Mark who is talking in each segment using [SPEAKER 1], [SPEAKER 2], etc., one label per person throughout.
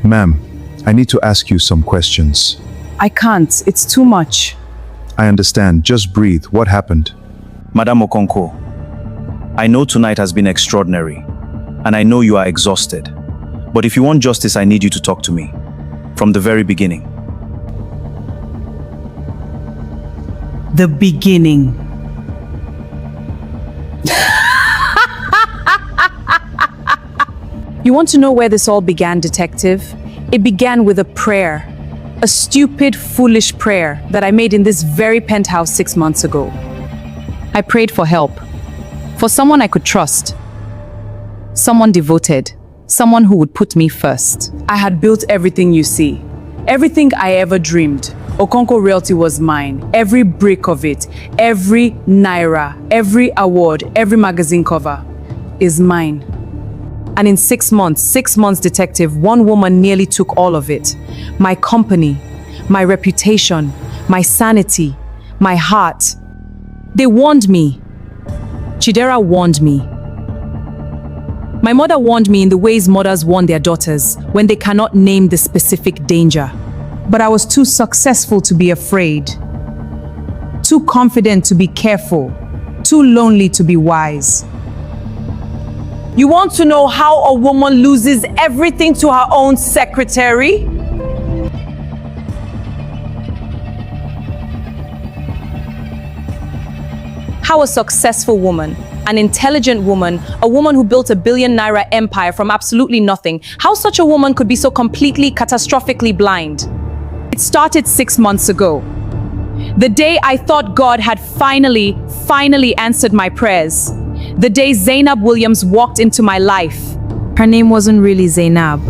[SPEAKER 1] Ma'am, I need to ask you some questions.
[SPEAKER 2] I can't. It's too much.
[SPEAKER 1] I understand. Just breathe. What happened?
[SPEAKER 3] Madam Okonko, I know tonight has been extraordinary, and I know you are exhausted. But if you want justice, I need you to talk to me. From the very beginning.
[SPEAKER 2] The beginning. You want to know where this all began, detective? It began with a prayer. A stupid, foolish prayer that I made in this very penthouse 6 months ago. I prayed for help. For someone I could trust. Someone devoted. Someone who would put me first. I had built everything you see. Everything I ever dreamed. Okonko Realty was mine. Every brick of it. Every naira. Every award. Every magazine cover is mine. And in 6 months, detective, one woman nearly took all of it. My company, my reputation, my sanity, my heart. They warned me. Chidera warned me. My mother warned me in the ways mothers warn their daughters when they cannot name the specific danger. But I was too successful to be afraid. Too confident to be careful. Too lonely to be wise. You want to know how a woman loses everything to her own secretary? How a successful woman, an intelligent woman, a woman who built a billion-naira empire from absolutely nothing, how such a woman could be so completely, catastrophically blind? It started 6 months ago. The day I thought God had finally answered my prayers. The day Zainab Williams walked into my life. Her name wasn't really Zainab,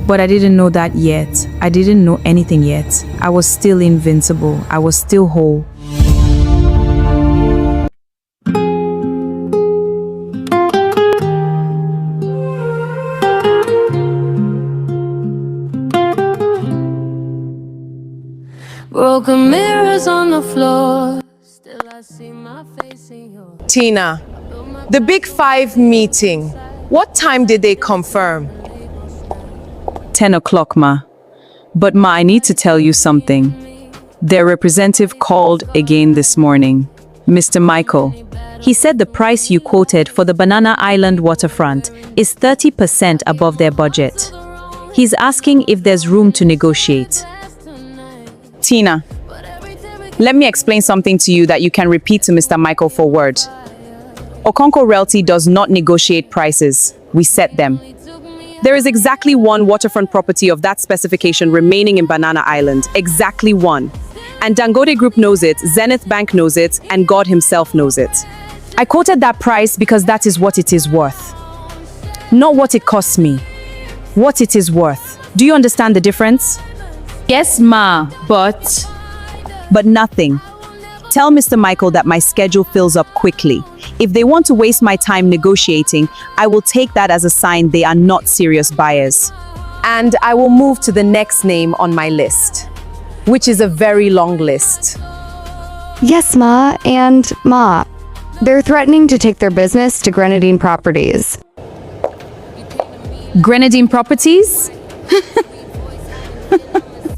[SPEAKER 2] but I didn't know that yet. I didn't know anything yet. I was still invincible. I was still whole.
[SPEAKER 4] Broken mirrors on the floor. Still I see my face in yours.
[SPEAKER 2] Tina, the Big Five meeting. What time did they confirm? 10 o'clock, Ma. But Ma, I need to tell you something. Their representative called again this morning. Mr. Michael. He said the price you quoted for the Banana Island waterfront is 30% above their budget. He's asking if there's room to negotiate. Tina, let me explain something to you that you can repeat to Mr. Michael for word. Okonko Realty does not negotiate prices. We set them. There is exactly one waterfront property of that specification remaining in Banana Island. Exactly one. And Dangote Group knows it, Zenith Bank knows it, and God himself knows it. I quoted that price because that is what it is worth. Not what it costs me. What it is worth. Do you understand the difference? Yes, Ma, but nothing. Tell Mr. Michael that my schedule fills up quickly. If they want to waste my time negotiating, I will take that as a sign they are not serious buyers. And I will move to the next name on my list, which is a very long list.
[SPEAKER 5] Yes, Ma, and Ma. They're threatening to take their business to Grenadine Properties.
[SPEAKER 2] Grenadine Properties?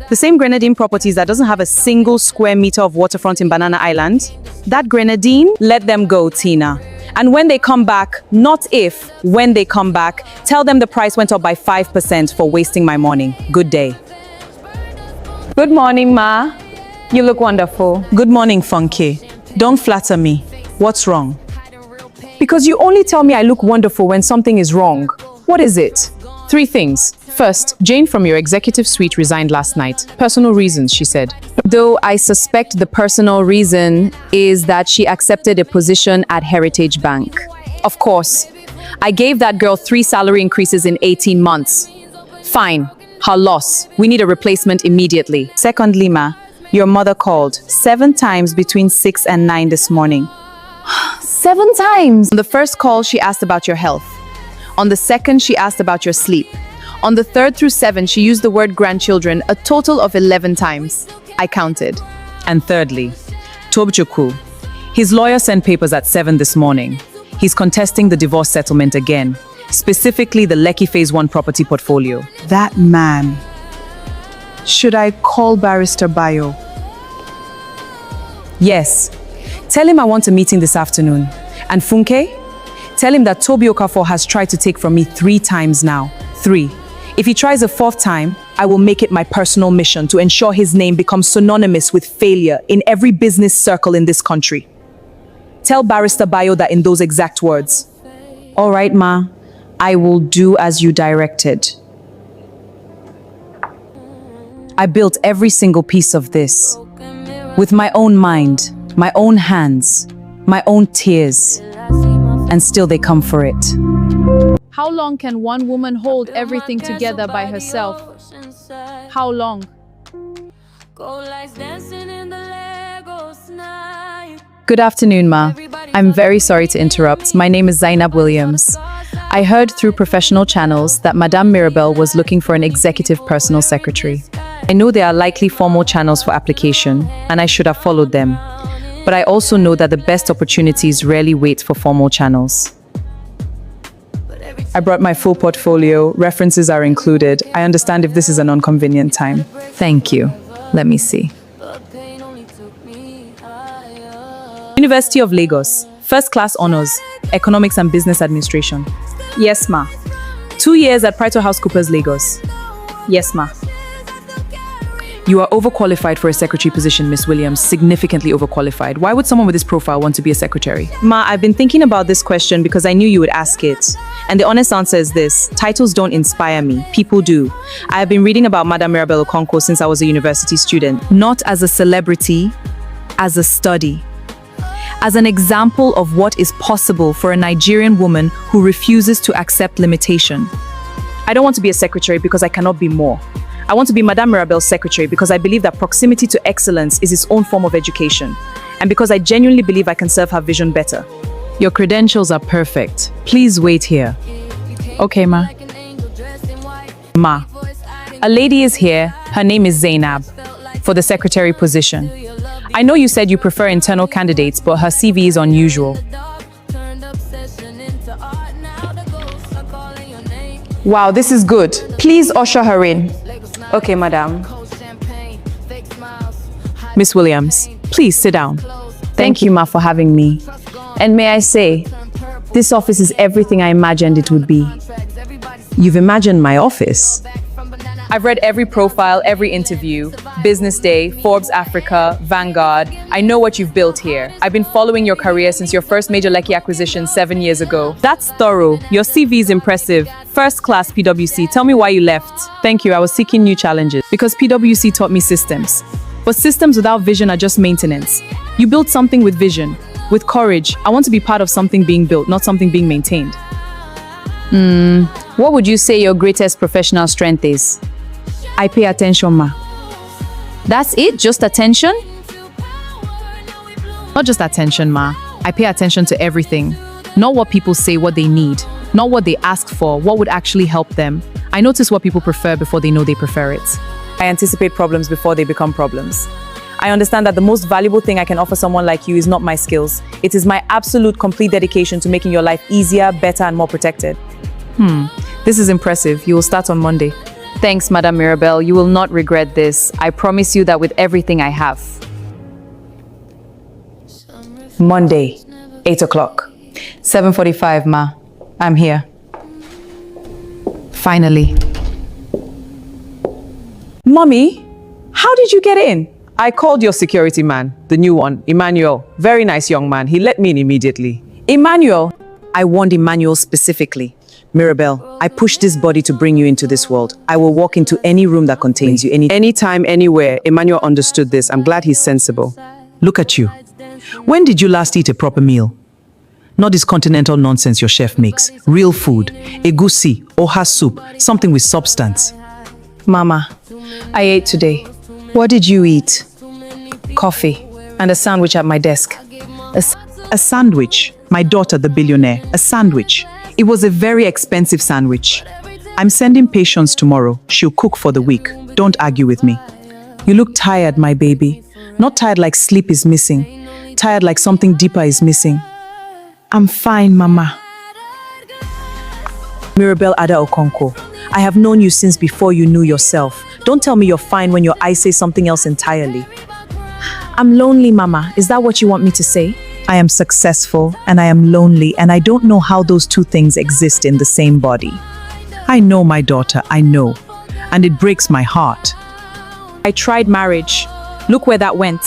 [SPEAKER 2] The same Grenadine Properties that doesn't have a single square meter of waterfront in Banana Island? That Grenadine? Let them go, Tina. And when they come back, not if, when they come back, tell them the price went up by 5% for wasting my morning. Good day. Good morning, Ma. You look wonderful. Good morning, Funky. Don't flatter me. What's wrong? Because you only tell me I look wonderful when something is wrong. What is it? 3 things. First, Jane from your executive suite resigned last night. Personal reasons, she said. Though I suspect the personal reason is that she accepted a position at Heritage Bank. Of course. I gave that girl 3 salary increases in 18 months. Fine. Her loss. We need a replacement immediately. Secondly, Ma, your mother called 7 times between 6 and 9 this morning. 7 times? On the first call, she asked about your health. On the second, she asked about your sleep. On the 3rd through 7th, she used the word grandchildren a total of 11 times. I counted. And thirdly, Tobchukwu. His lawyer sent papers at 7 this morning. He's contesting the divorce settlement again. specifically the Lekki Phase 1 property portfolio.
[SPEAKER 6] That man. Should I call Barrister Bayo?
[SPEAKER 2] Yes. Tell him I want a meeting this afternoon. And Funke, tell him that Toby Okafor has tried to take from me 3 times now. 3. If he tries a 4th time, I will make it my personal mission to ensure his name becomes synonymous with failure in every business circle in this country. Tell Barrister Bayo that in those exact words. All right, Ma. I will do as you directed. I built every single piece of this with my own mind, my own hands, my own tears, and still they come for it.
[SPEAKER 7] How long can one woman hold everything together by herself? How long?
[SPEAKER 2] Good afternoon, Ma. I'm very sorry to interrupt. My name is Zainab Williams. I heard through professional channels that Madame Mirabel was looking for an executive personal secretary. I know there are likely formal channels for application, and I should have followed them. But I also know that the best opportunities rarely wait for formal channels. I brought my full portfolio. References are included. I understand if this is an inconvenient time. Thank you. Let me see. University of Lagos, first class honors, economics and business administration. Yes, ma. 2 years at PricewaterhouseCoopers, Lagos. Yes, ma. You are overqualified for a secretary position, Miss Williams, significantly overqualified. Why would someone with this profile want to be a secretary? Ma, I've been thinking about this question because I knew you would ask it. And the honest answer is this: titles don't inspire me, people do. I have been reading about Madame Mirabel Okonkwo since I was a university student, not as a celebrity, as a study. As an example of what is possible for a Nigerian woman who refuses to accept limitation. I don't want to be a secretary because I cannot be more. I want to be Madame Mirabel's secretary because I believe that proximity to excellence is its own form of education, and because I genuinely believe I can serve her vision better. Your credentials are perfect. Please wait here. Okay, ma. Ma, a lady is here. Her name is Zainab, for the secretary position. I know you said you prefer internal candidates, but her CV is unusual. Wow, this is good. Please usher her in. Okay, madam. Miss Williams, please sit down. Thank you, ma, for having me. And may I say, this office is everything I imagined it would be. You've imagined my office? I've read every profile, every interview, Business Day, Forbes Africa, Vanguard. I know what you've built here. I've been following your career since your first major Lekki acquisition 7 years ago. That's thorough. Your CV is impressive. First class PwC. Tell me why you left. Thank you. I was seeking new challenges because PwC taught me systems. But systems without vision are just maintenance. You built something with vision, with courage. I want to be part of something being built, not something being maintained. What would you say your greatest professional strength is? I pay attention, ma. That's it? Just attention? Not just attention, ma. I pay attention to everything. Not what people say, what they need. Not what they ask for, what would actually help them. I notice what people prefer before they know they prefer it. I anticipate problems before they become problems. I understand that the most valuable thing I can offer someone like you is not my skills. It is my absolute complete dedication to making your life easier, better, and more protected. This is impressive. You will start on Monday. Thanks, Madame Mirabel. You will not regret this. I promise you that with everything I have. Monday, 8 o'clock. 7:45, ma. I'm here. Finally. Mommy, how did you get in? I called your security man, the new one, Emmanuel. Very nice young man. He let me in immediately. Emmanuel? I warned Emmanuel specifically. Mirabel, I pushed this body to bring you into this world. I will walk into any room that contains you, anytime, anywhere. Emmanuel understood this. I'm glad he's sensible. Look at you. When did you last eat a proper meal? Not this continental nonsense your chef makes. Real food. Egusi, oha soup, something with substance. Mama, I ate today. What did you eat? Coffee and a sandwich at my desk. A sandwich? My daughter, the billionaire. A sandwich. It was a very expensive sandwich. I'm sending Patience tomorrow. She'll cook for the week. Don't argue with me. You look tired, my baby. Not tired like sleep is missing. Tired like something deeper is missing. I'm fine, Mama. Mirabel Ada Okonkwo, I have known you since before you knew yourself. Don't tell me you're fine when your eyes say something else entirely. I'm lonely, Mama. Is that what you want me to say? I am successful and I am lonely, and I don't know how those two things exist in the same body. I know, my daughter, I know. And it breaks my heart. I tried marriage. Look where that went.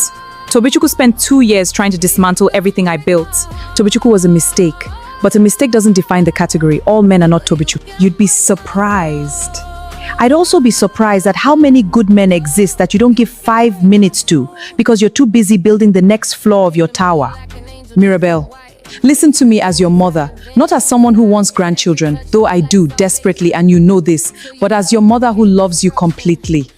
[SPEAKER 2] Tobichukwu spent 2 years trying to dismantle everything I built. Tobichukwu was a mistake. But a mistake doesn't define the category. All men are not Tobichukwu. You'd be surprised. I'd also be surprised at how many good men exist that you don't give 5 minutes to because you're too busy building the next floor of your tower. Mirabel, listen to me as your mother, not as someone who wants grandchildren, though I do desperately, and you know this, but as your mother who loves you completely.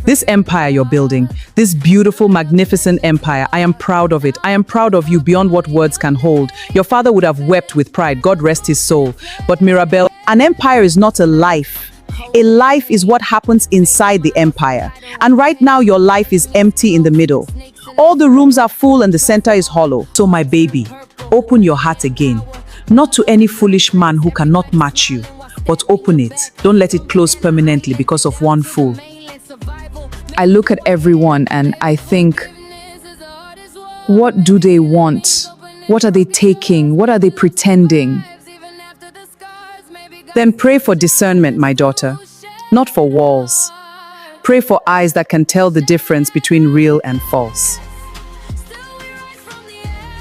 [SPEAKER 2] This empire you're building, this beautiful, magnificent empire, I am proud of it. I am proud of you beyond what words can hold. Your father would have wept with pride, God rest his soul. But Mirabel, an empire is not a life. A life is what happens inside the empire. And right now your life is empty in the middle. All the rooms are full and the center is hollow. So my baby, open your heart again. Not to any foolish man who cannot match you, but open it. Don't let it close permanently because of one fool. I look at everyone and I think, what do they want? What are they taking? What are they pretending? Then pray for discernment, my daughter, not for walls. Pray for eyes that can tell the difference between real and false.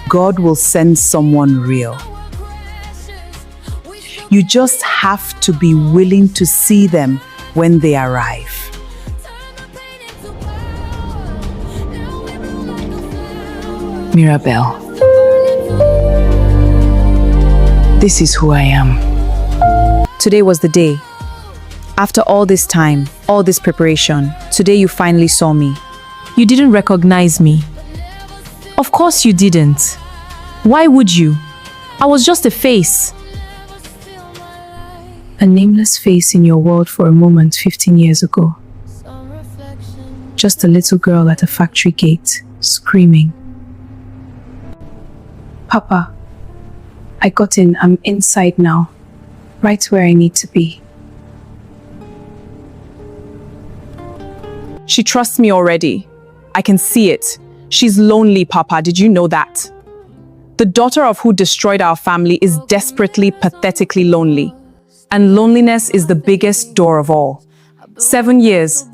[SPEAKER 2] God will send someone real. You just have to be willing to see them when they arrive. Mirabel, this is who I am. Today was the day. After all this time, all this preparation, today you finally saw me. You didn't recognize me. Of course you didn't. Why would you? I was just a face. A nameless face in your world for a moment 15 years ago. Just a little girl at a factory gate, screaming. Papa, I got in. I'm inside now. Right where I need to be. She trusts me already. I can see it. She's lonely, Papa. Did you know that? The daughter of who destroyed our family is desperately, pathetically lonely. And loneliness is the biggest door of all. 7 years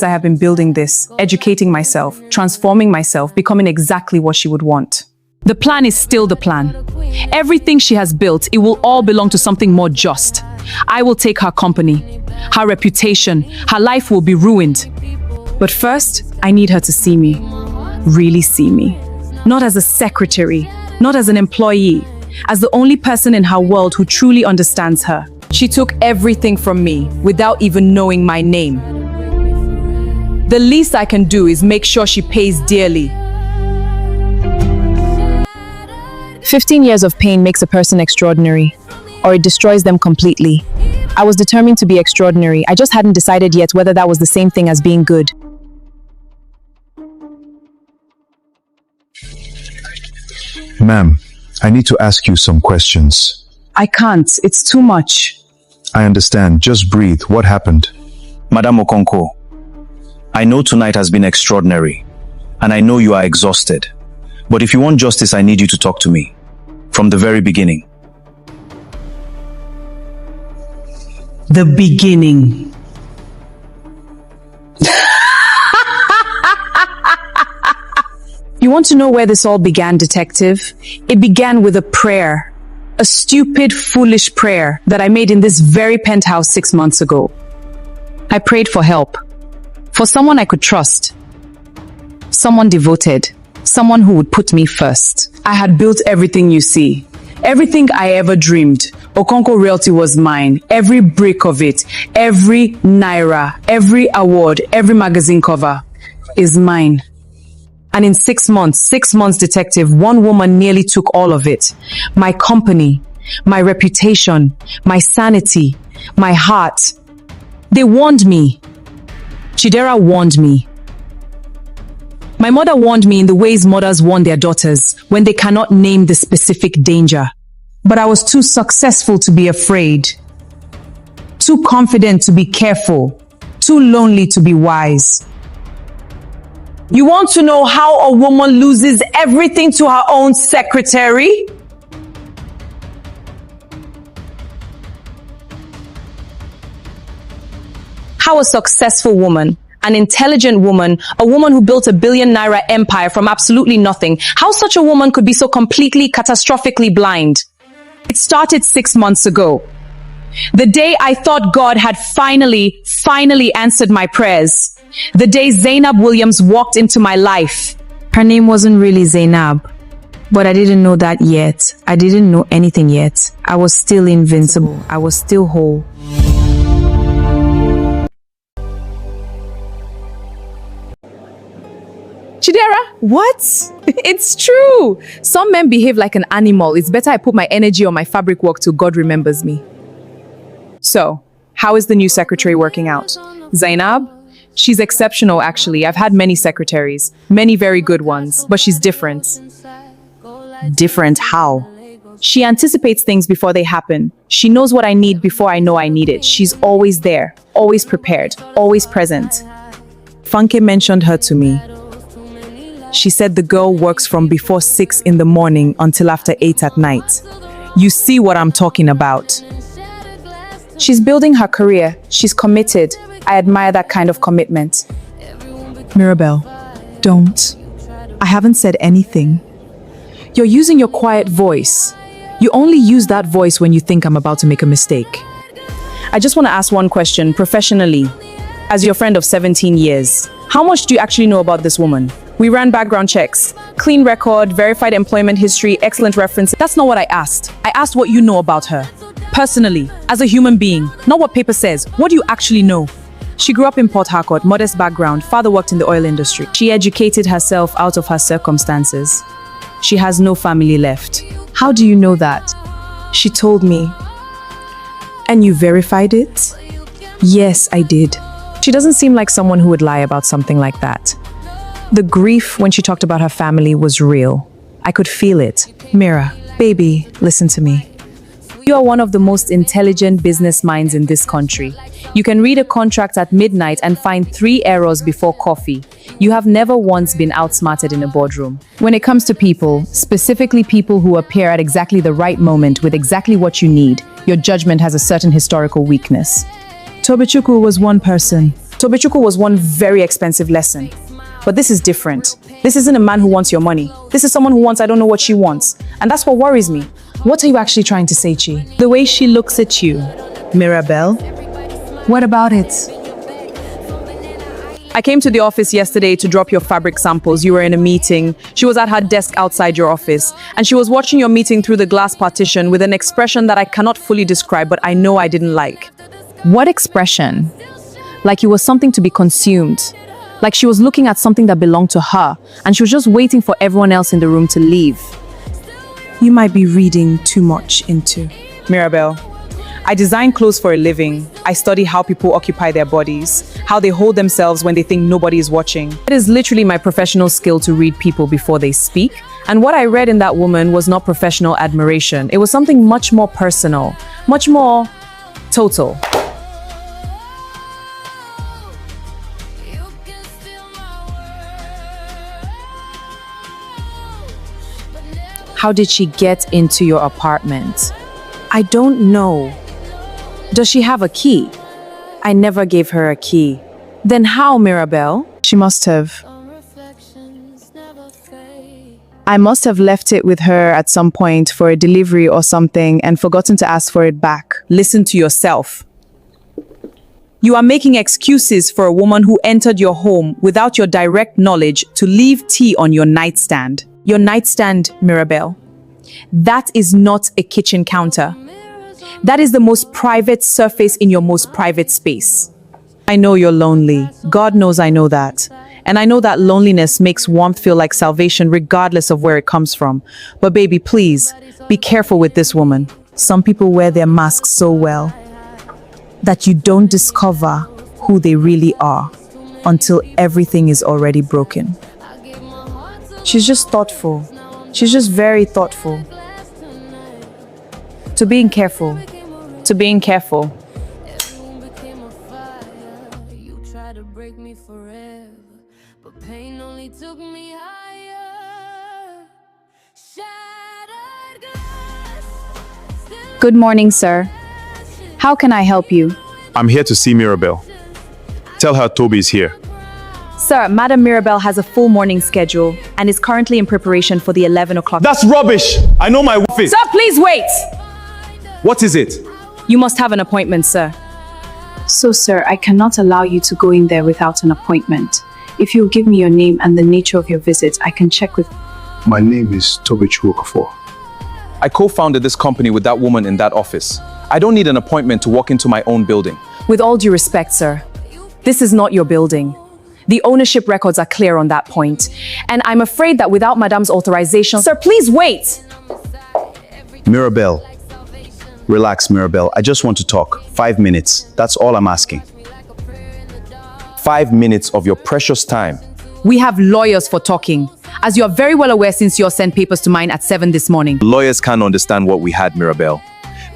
[SPEAKER 2] I have been building this, educating myself, transforming myself, becoming exactly what she would want. The plan is still the plan. Everything she has built, it will all belong to something more just. I will take her company, her reputation, her life will be ruined. But first, I need her to see me, really see me. Not as a secretary, not as an employee, as the only person in her world who truly understands her. She took everything from me without even knowing my name. The least I can do is make sure she pays dearly. 15 years of pain makes a person extraordinary, or it destroys them completely. I was determined to be extraordinary. I just hadn't decided yet whether that was the same thing as being good.
[SPEAKER 1] Ma'am, I need to ask you some questions.
[SPEAKER 2] I can't. It's too much.
[SPEAKER 1] I understand. Just breathe. What happened?
[SPEAKER 3] Madam Okonkwo, I know tonight has been extraordinary, and I know you are exhausted. But if you want justice, I need you to talk to me. From the very beginning.
[SPEAKER 2] The beginning. You want to know where this all began, detective? It began with a prayer. A stupid, foolish prayer that I made in this very penthouse 6 months ago. I prayed for help. For someone I could trust. Someone devoted. Someone who would put me first. I had built everything you see. Everything I ever dreamed. Okonkwo Realty was mine. Every brick of it. Every naira. Every award. Every magazine cover is mine. And in 6 months, detective, one woman nearly took all of it. My company, my reputation, my sanity, my heart. They warned me. Chidera warned me. My mother warned me in the ways mothers warn their daughters when they cannot name the specific danger. But I was too successful to be afraid. Too confident to be careful. Too lonely to be wise. You want to know how a woman loses everything to her own secretary? How a successful woman, an intelligent woman, a woman who built a billion-naira empire from absolutely nothing, how such a woman could be so completely, catastrophically blind? It started 6 months ago. The day I thought God had finally answered my prayers. The day Zainab Williams walked into my life. Her name wasn't really Zainab, but I didn't know that yet. I didn't know anything yet. I was still invincible. I was still whole.
[SPEAKER 7] Chidera, what? It's true. Some men behave like an animal. It's better I put my energy on my fabric work till God remembers me. So, how is the new secretary working out? Zainab? She's exceptional, actually. I've had many secretaries, many very good ones, but she's different. Different how? She anticipates things before they happen. She knows what I need before I know I need it. She's always there, always prepared, always present. Funke mentioned her to me. She said the girl works from before 6 in the morning until after 8 at night. You see what I'm talking about. She's building her career. She's committed. I admire that kind of commitment.
[SPEAKER 6] Mirabelle, don't. I haven't said anything.
[SPEAKER 7] You're using your quiet voice. You only use that voice when you think I'm about to make a mistake. I just want to ask one question professionally. As your friend of 17 years, how much do you actually know about this woman? We ran background checks, clean record, verified employment history, excellent references. That's not what I asked. I asked what you know about her. Personally, as a human being, not what paper says. What do you actually know? She grew up in Port Harcourt, modest background. Father worked in the oil industry. She educated herself out of her circumstances. She has no family left.
[SPEAKER 6] How do you know that?
[SPEAKER 7] She told me.
[SPEAKER 6] And you verified it?
[SPEAKER 7] Yes, I did. She doesn't seem like someone who would lie about something like that. The grief when she talked about her family was real. I could feel it.
[SPEAKER 6] Mira, baby, listen to me.
[SPEAKER 7] You are one of the most intelligent business minds in this country. You can read a contract at midnight and find 3 errors before coffee. You have never once been outsmarted in a boardroom. When it comes to people, specifically people who appear at exactly the right moment with exactly what you need, your judgment has a certain historical weakness.
[SPEAKER 6] Tobechukwu was one person.
[SPEAKER 7] Tobechukwu was one very expensive lesson. But this is different. This isn't a man who wants your money. This is someone who wants I don't know what she wants. And that's what worries me.
[SPEAKER 6] What are you actually trying to say, Chi?
[SPEAKER 7] The way she looks at you.
[SPEAKER 6] Mirabelle? What about it?
[SPEAKER 7] I came to the office yesterday to drop your fabric samples. You were in a meeting. She was at her desk outside your office. And she was watching your meeting through the glass partition with an expression that I cannot fully describe, but I know I didn't like.
[SPEAKER 2] What expression? Like it was something to be consumed. Like she was looking at something that belonged to her, and she was just waiting for everyone else in the room to leave.
[SPEAKER 6] You might be reading too much into.
[SPEAKER 7] Mirabelle, I design clothes for a living. I study how people occupy their bodies, how they hold themselves when they think nobody is watching. It is literally my professional skill to read people before they speak. And what I read in that woman was not professional admiration. It was something much more personal, much more total.
[SPEAKER 2] How did she get into your apartment?
[SPEAKER 7] I don't know.
[SPEAKER 2] Does she have a key?
[SPEAKER 7] I never gave her a key.
[SPEAKER 2] Then how, Mirabelle?
[SPEAKER 6] She must have. I must have left it with her at some point for a delivery or something and forgotten to ask for it back.
[SPEAKER 7] Listen to yourself. You are making excuses for a woman who entered your home without your direct knowledge to leave tea on your nightstand. Your nightstand, Mirabelle. That is not a kitchen counter. That is the most private surface in your most private space. I know you're lonely. God knows I know that. And I know that loneliness makes warmth feel like salvation regardless of where it comes from. But baby, please, be careful with this woman. Some people wear their masks so well that you don't discover who they really are until everything is already broken. She's just thoughtful. She's just very thoughtful. To being careful. To being careful.
[SPEAKER 4] Became a fire. You tried to break me forever, but pain only took me higher. Shattered glass. Still
[SPEAKER 6] Good morning, sir. How can I help you?
[SPEAKER 1] I'm here to see Mirabelle. Tell her Toby is here.
[SPEAKER 7] Sir, Madam Mirabelle has a full morning schedule and is currently in preparation for the 11 o'clock.
[SPEAKER 3] That's rubbish! I know my wife is.
[SPEAKER 7] Sir, please wait!
[SPEAKER 3] What is it?
[SPEAKER 7] You must have an appointment, sir.
[SPEAKER 6] So, sir, I cannot allow you to go in there without an appointment. If you'll give me your name and the nature of your visit, I can check with...
[SPEAKER 1] My name is Toby Chuokafor.
[SPEAKER 3] I co-founded this company with that woman in that office. I don't need an appointment to walk into my own building.
[SPEAKER 7] With all due respect, sir, this is not your building. The ownership records are clear on that point. And I'm afraid that without Madame's authorization... Sir, please wait!
[SPEAKER 3] Mirabelle. Relax, Mirabelle. I just want to talk. 5 minutes. That's all I'm asking. 5 minutes of your precious time.
[SPEAKER 7] We have lawyers for talking. As you are very well aware since you sent papers to mine at 7 this morning.
[SPEAKER 3] Lawyers can't understand what we had, Mirabelle.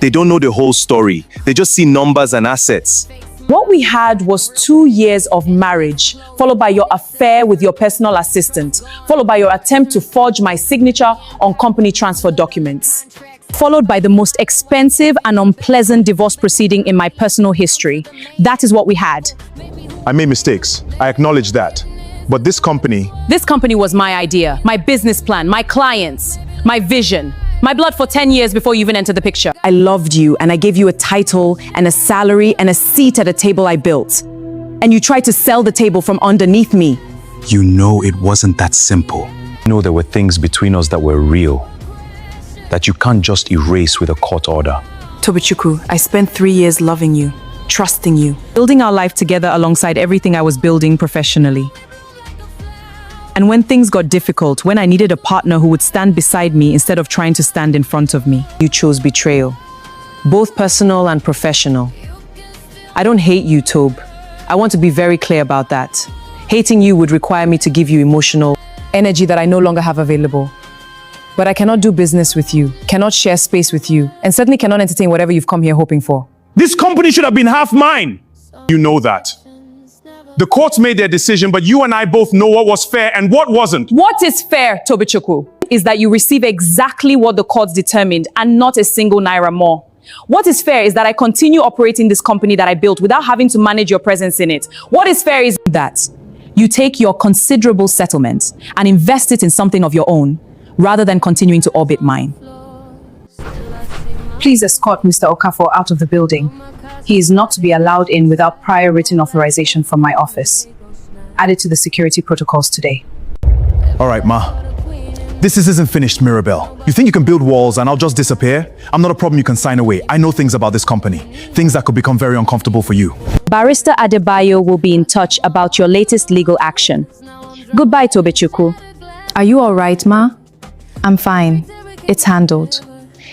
[SPEAKER 3] They don't know the whole story. They just see numbers and assets.
[SPEAKER 7] What we had was 2 years of marriage, followed by your affair with your personal assistant, followed by your attempt to forge my signature on company transfer documents, followed by the most expensive and unpleasant divorce proceeding in my personal history. That is what we had.
[SPEAKER 1] I made mistakes. I acknowledge that. But this company...
[SPEAKER 7] This company was my idea, my business plan, my clients, my vision. My blood for 10 years before you even entered the picture. I loved you and I gave you a title and a salary and a seat at a table I built. And you tried to sell the table from underneath me.
[SPEAKER 3] You know it wasn't that simple. You know there were things between us that were real, that you can't just erase with a court order.
[SPEAKER 7] Tobichukwu, I spent 3 years loving you, trusting you, building our life together alongside everything I was building professionally. And when things got difficult, when I needed a partner who would stand beside me instead of trying to stand in front of me, you chose betrayal, both personal and professional. I don't hate you, Tob. I want to be very clear about that. Hating you would require me to give you emotional energy that I no longer have available. But I cannot do business with you, cannot share space with you, and certainly cannot entertain whatever you've come here hoping for.
[SPEAKER 1] This company should have been half mine. You know that. The courts made their decision, but you and I both know what was fair and what wasn't.
[SPEAKER 7] What is fair, Tobichukwu, is that you receive exactly what the courts determined and not a single naira more. What is fair is that I continue operating this company that I built without having to manage your presence in it. What is fair is that you take your considerable settlement and invest it in something of your own, rather than continuing to orbit mine.
[SPEAKER 6] Please escort Mr. Okafor out of the building. He is not to be allowed in without prior written authorization from my office. Added to the security protocols today.
[SPEAKER 1] All right, Ma. This isn't finished, Mirabelle. You think you can build walls and I'll just disappear? I'm not a problem you can sign away. I know things about this company. Things that could become very uncomfortable for you.
[SPEAKER 2] Barrister Adebayo will be in touch about your latest legal action. Goodbye, Tobichukwu.
[SPEAKER 7] Are you all right, Ma? I'm fine. It's handled.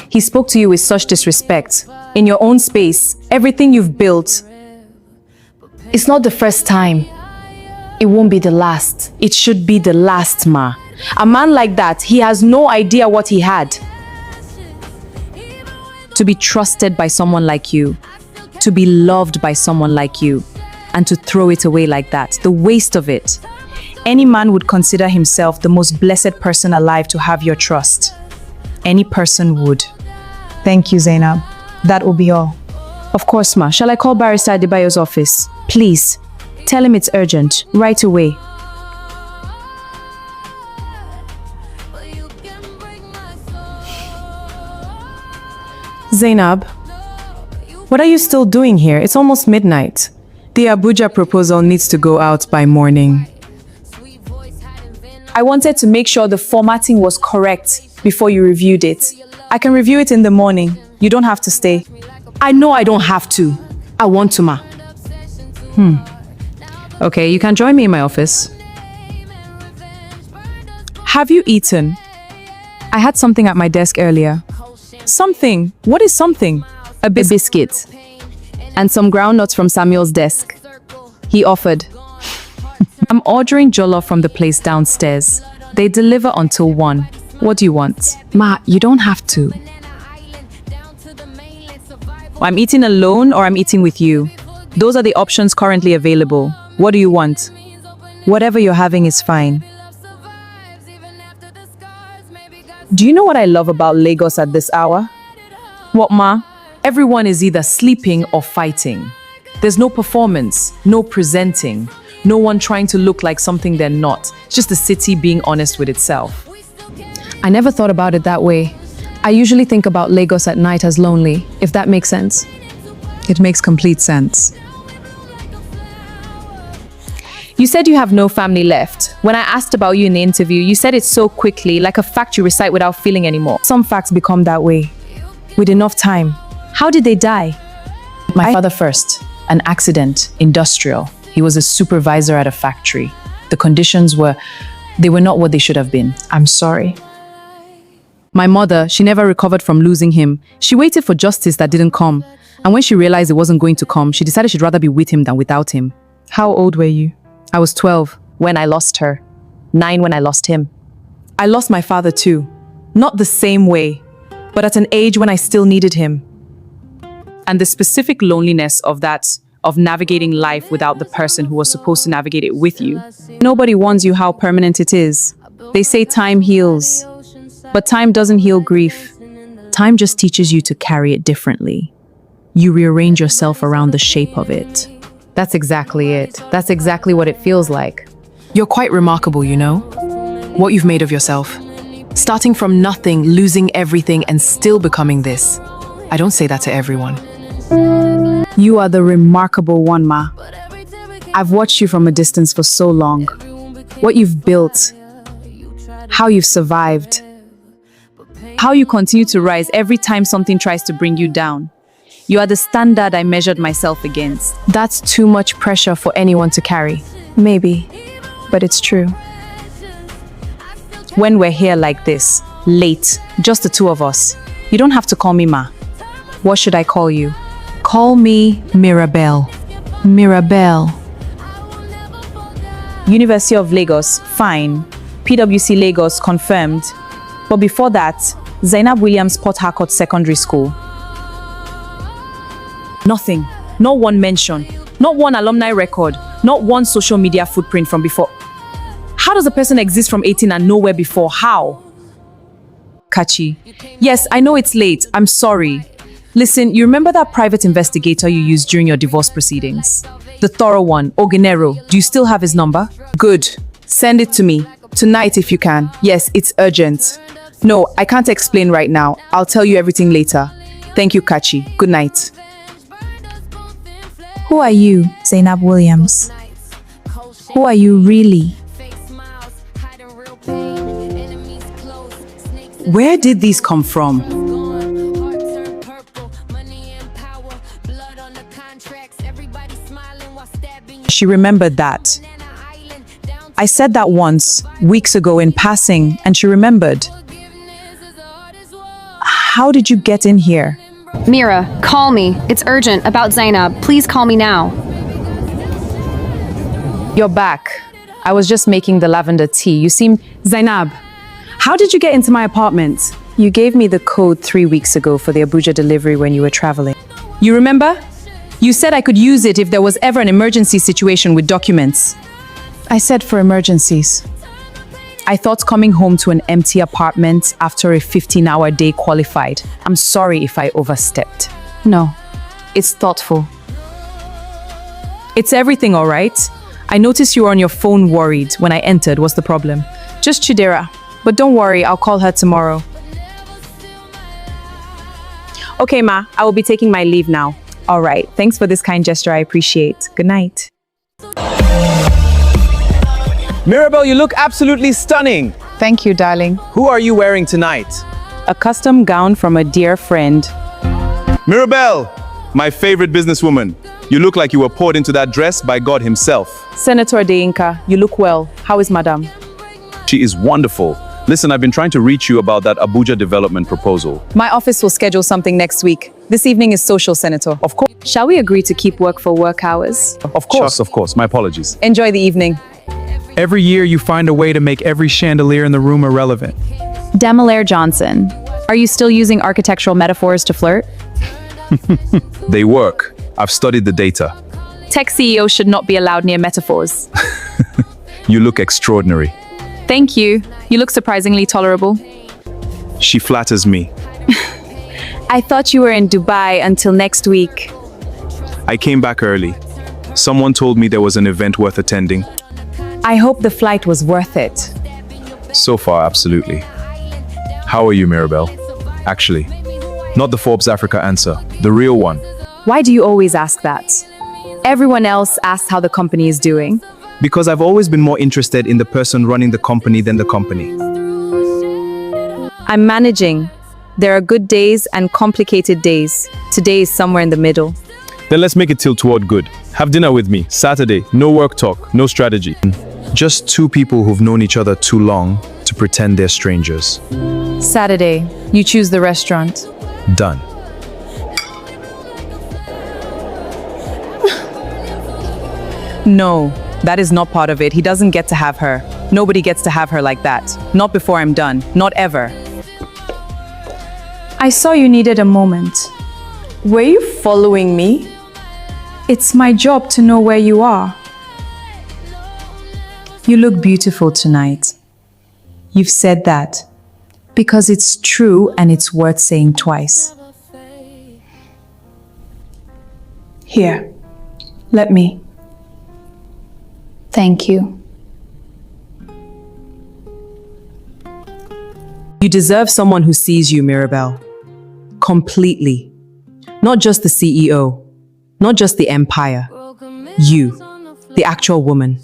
[SPEAKER 7] He spoke to you with such disrespect. In your own space, everything you've built. It's not the first time. It won't be the last. It should be the last, Ma. A man like that, he has no idea what he had. To be trusted by someone like you, to be loved by someone like you, and to throw it away like that, the waste of it. Any man would consider himself the most blessed person alive to have your trust. Any person would.
[SPEAKER 6] Thank you, Zainab. That will be all.
[SPEAKER 7] Of course, Ma. Shall I call Barrister Adebayo's office? Please. Tell him it's urgent, right away. Zainab, what are you still doing here? It's almost midnight. The Abuja proposal needs to go out by morning. I wanted to make sure the formatting was correct before you reviewed it. I can review it in the morning. You don't have to stay. I know I don't have to. I want to, Ma. Okay, you can join me in my office. Have you eaten? I had something at my desk earlier. Something? What is something? A biscuit. And some groundnuts from Samuel's desk. He offered. I'm ordering jollof from the place downstairs. They deliver until 1. What do you want? Ma, you don't have to.
[SPEAKER 2] I'm eating alone or I'm eating with you. Those are the options currently available. What do you want? Whatever you're having is fine. Do you know what I love about Lagos at this hour?
[SPEAKER 7] What, ma? Everyone is either sleeping or fighting. There's no performance, no presenting, no one trying to look like something they're not. It's just the city being honest with itself. I never thought about it that way. I usually think about Lagos at night as lonely, if that makes sense.
[SPEAKER 2] It makes complete sense.
[SPEAKER 7] You said you have no family left. When I asked about you in the interview, you said it so quickly, like a fact you recite without feeling anymore.
[SPEAKER 6] Some facts become that way, with enough time.
[SPEAKER 7] How did they die? My father first. An accident, industrial. He was a supervisor at a factory. The conditions were not what they should have been. I'm sorry. My mother, she never recovered from losing him. She waited for justice that didn't come. And when she realized it wasn't going to come, she decided she'd rather be with him than without him.
[SPEAKER 2] How old were you?
[SPEAKER 7] I was 12 when I lost her. 9 when I lost him.
[SPEAKER 2] I lost my father too. Not the same way, but at an age when I still needed him. And the specific loneliness of navigating life without the person who was supposed to navigate it with you. Nobody warns you how permanent it is. They say time heals, but time doesn't heal grief. Time just teaches you to carry it differently. You rearrange yourself around the shape of it.
[SPEAKER 7] That's exactly it. That's exactly what it feels like.
[SPEAKER 2] You're quite remarkable, you know? What you've made of yourself. Starting from nothing, losing everything, and still becoming this. I don't say that to everyone.
[SPEAKER 6] You are the remarkable one, Ma. I've watched you from a distance for so long. What you've built, how you've survived,
[SPEAKER 2] How you continue to rise every time something tries to bring you down. You are the standard I measured myself against.
[SPEAKER 6] that's too much pressure for anyone to carry. Maybe, but it's true.
[SPEAKER 2] When we're here like this, late, just the two of us, you don't have to call me Ma. What should I call you? Call me Mirabelle.
[SPEAKER 6] Mirabelle.
[SPEAKER 2] University of Lagos, fine. PwC Lagos, confirmed. But before that, Zainab Williams Port Harcourt Secondary School. Nothing. Not one mention. Not one alumni record. Not one social media footprint from before. How does a person exist from 18 and nowhere before? How? Kachi. Yes, I know it's late. I'm sorry. Listen, you remember that private investigator you used during your divorce proceedings? The thorough one, Ogenero. Do you still have his number? Good. Send it to me. Tonight if you can. Yes, it's urgent. No, I can't explain right now. I'll tell you everything later. Thank you, Kachi. Good night.
[SPEAKER 8] Who are you, Zainab Williams? Who are you really?
[SPEAKER 2] Where did these come from? She remembered that. I said that once, weeks ago in passing, and she remembered. How did you get in here?
[SPEAKER 5] Mira, call me. It's urgent about Zainab. Please call me now.
[SPEAKER 7] You're back. I was just making the lavender tea. You seem...
[SPEAKER 6] Zainab, how did you get into my apartment?
[SPEAKER 7] You gave me the code 3 weeks ago for the Abuja delivery when you were traveling. You remember? You said I could use it if there was ever an emergency situation with documents.
[SPEAKER 6] I said for emergencies.
[SPEAKER 7] I thought coming home to an empty apartment after a 15-hour day qualified. I'm sorry if I overstepped.
[SPEAKER 6] No, it's thoughtful.
[SPEAKER 7] It's everything, all right? I noticed you were on your phone worried when I entered. What's the problem?
[SPEAKER 6] Just Chidera. But don't worry, I'll call her tomorrow.
[SPEAKER 7] Okay, Ma, I will be taking my leave now. All right, thanks for this kind gesture. I appreciate. Good night.
[SPEAKER 3] Mirabelle, you look absolutely stunning.
[SPEAKER 2] Thank you, darling.
[SPEAKER 3] Who are you wearing tonight?
[SPEAKER 2] A custom gown from a dear friend.
[SPEAKER 1] Mirabelle, my favorite businesswoman. You look like you were poured into that dress by God himself.
[SPEAKER 2] Senator Deinka, you look well. How is Madam?
[SPEAKER 1] She is wonderful. Listen, I've been trying to reach you about that Abuja development proposal.
[SPEAKER 2] My office will schedule something next week. This evening is social, Senator.
[SPEAKER 1] Of course.
[SPEAKER 2] Shall we agree to keep work for work hours?
[SPEAKER 1] Of course. My apologies.
[SPEAKER 2] Enjoy the evening.
[SPEAKER 9] Every year you find a way to make every chandelier in the room irrelevant.
[SPEAKER 8] Demolaire Johnson. Are you still using architectural metaphors to flirt?
[SPEAKER 1] They work. I've studied the data.
[SPEAKER 6] Tech CEOs should not be allowed near metaphors.
[SPEAKER 1] You look extraordinary.
[SPEAKER 6] Thank you. You look surprisingly tolerable.
[SPEAKER 1] She flatters me.
[SPEAKER 6] I thought you were in Dubai until next week.
[SPEAKER 1] I came back early. Someone told me there was an event worth attending.
[SPEAKER 6] I hope the flight was worth it.
[SPEAKER 1] So far, absolutely. How are you, Mirabelle? Actually, not the Forbes Africa answer, the real one.
[SPEAKER 6] Why do you always ask that? Everyone else asks how the company is doing.
[SPEAKER 1] Because I've always been more interested in the person running the company than the company.
[SPEAKER 6] I'm managing. There are good days and complicated days. Today is somewhere in the middle.
[SPEAKER 1] Then let's make it tilt toward good. Have dinner with me. Saturday, no work talk, no strategy. Just two people who've known each other too long to pretend they're strangers.
[SPEAKER 6] Saturday, you choose the restaurant.
[SPEAKER 1] Done.
[SPEAKER 2] No, that is not part of it. He doesn't get to have her. Nobody gets to have her like that. Not before I'm done. Not ever.
[SPEAKER 8] I saw you needed a moment.
[SPEAKER 2] Were you following me?
[SPEAKER 8] It's my job to know where you are. You look beautiful tonight. You've said that because it's true and it's worth saying twice. Here, let me. Thank you.
[SPEAKER 2] You deserve someone who sees you, Mirabelle. Completely. Not just the CEO. Not just the empire. You, the actual woman.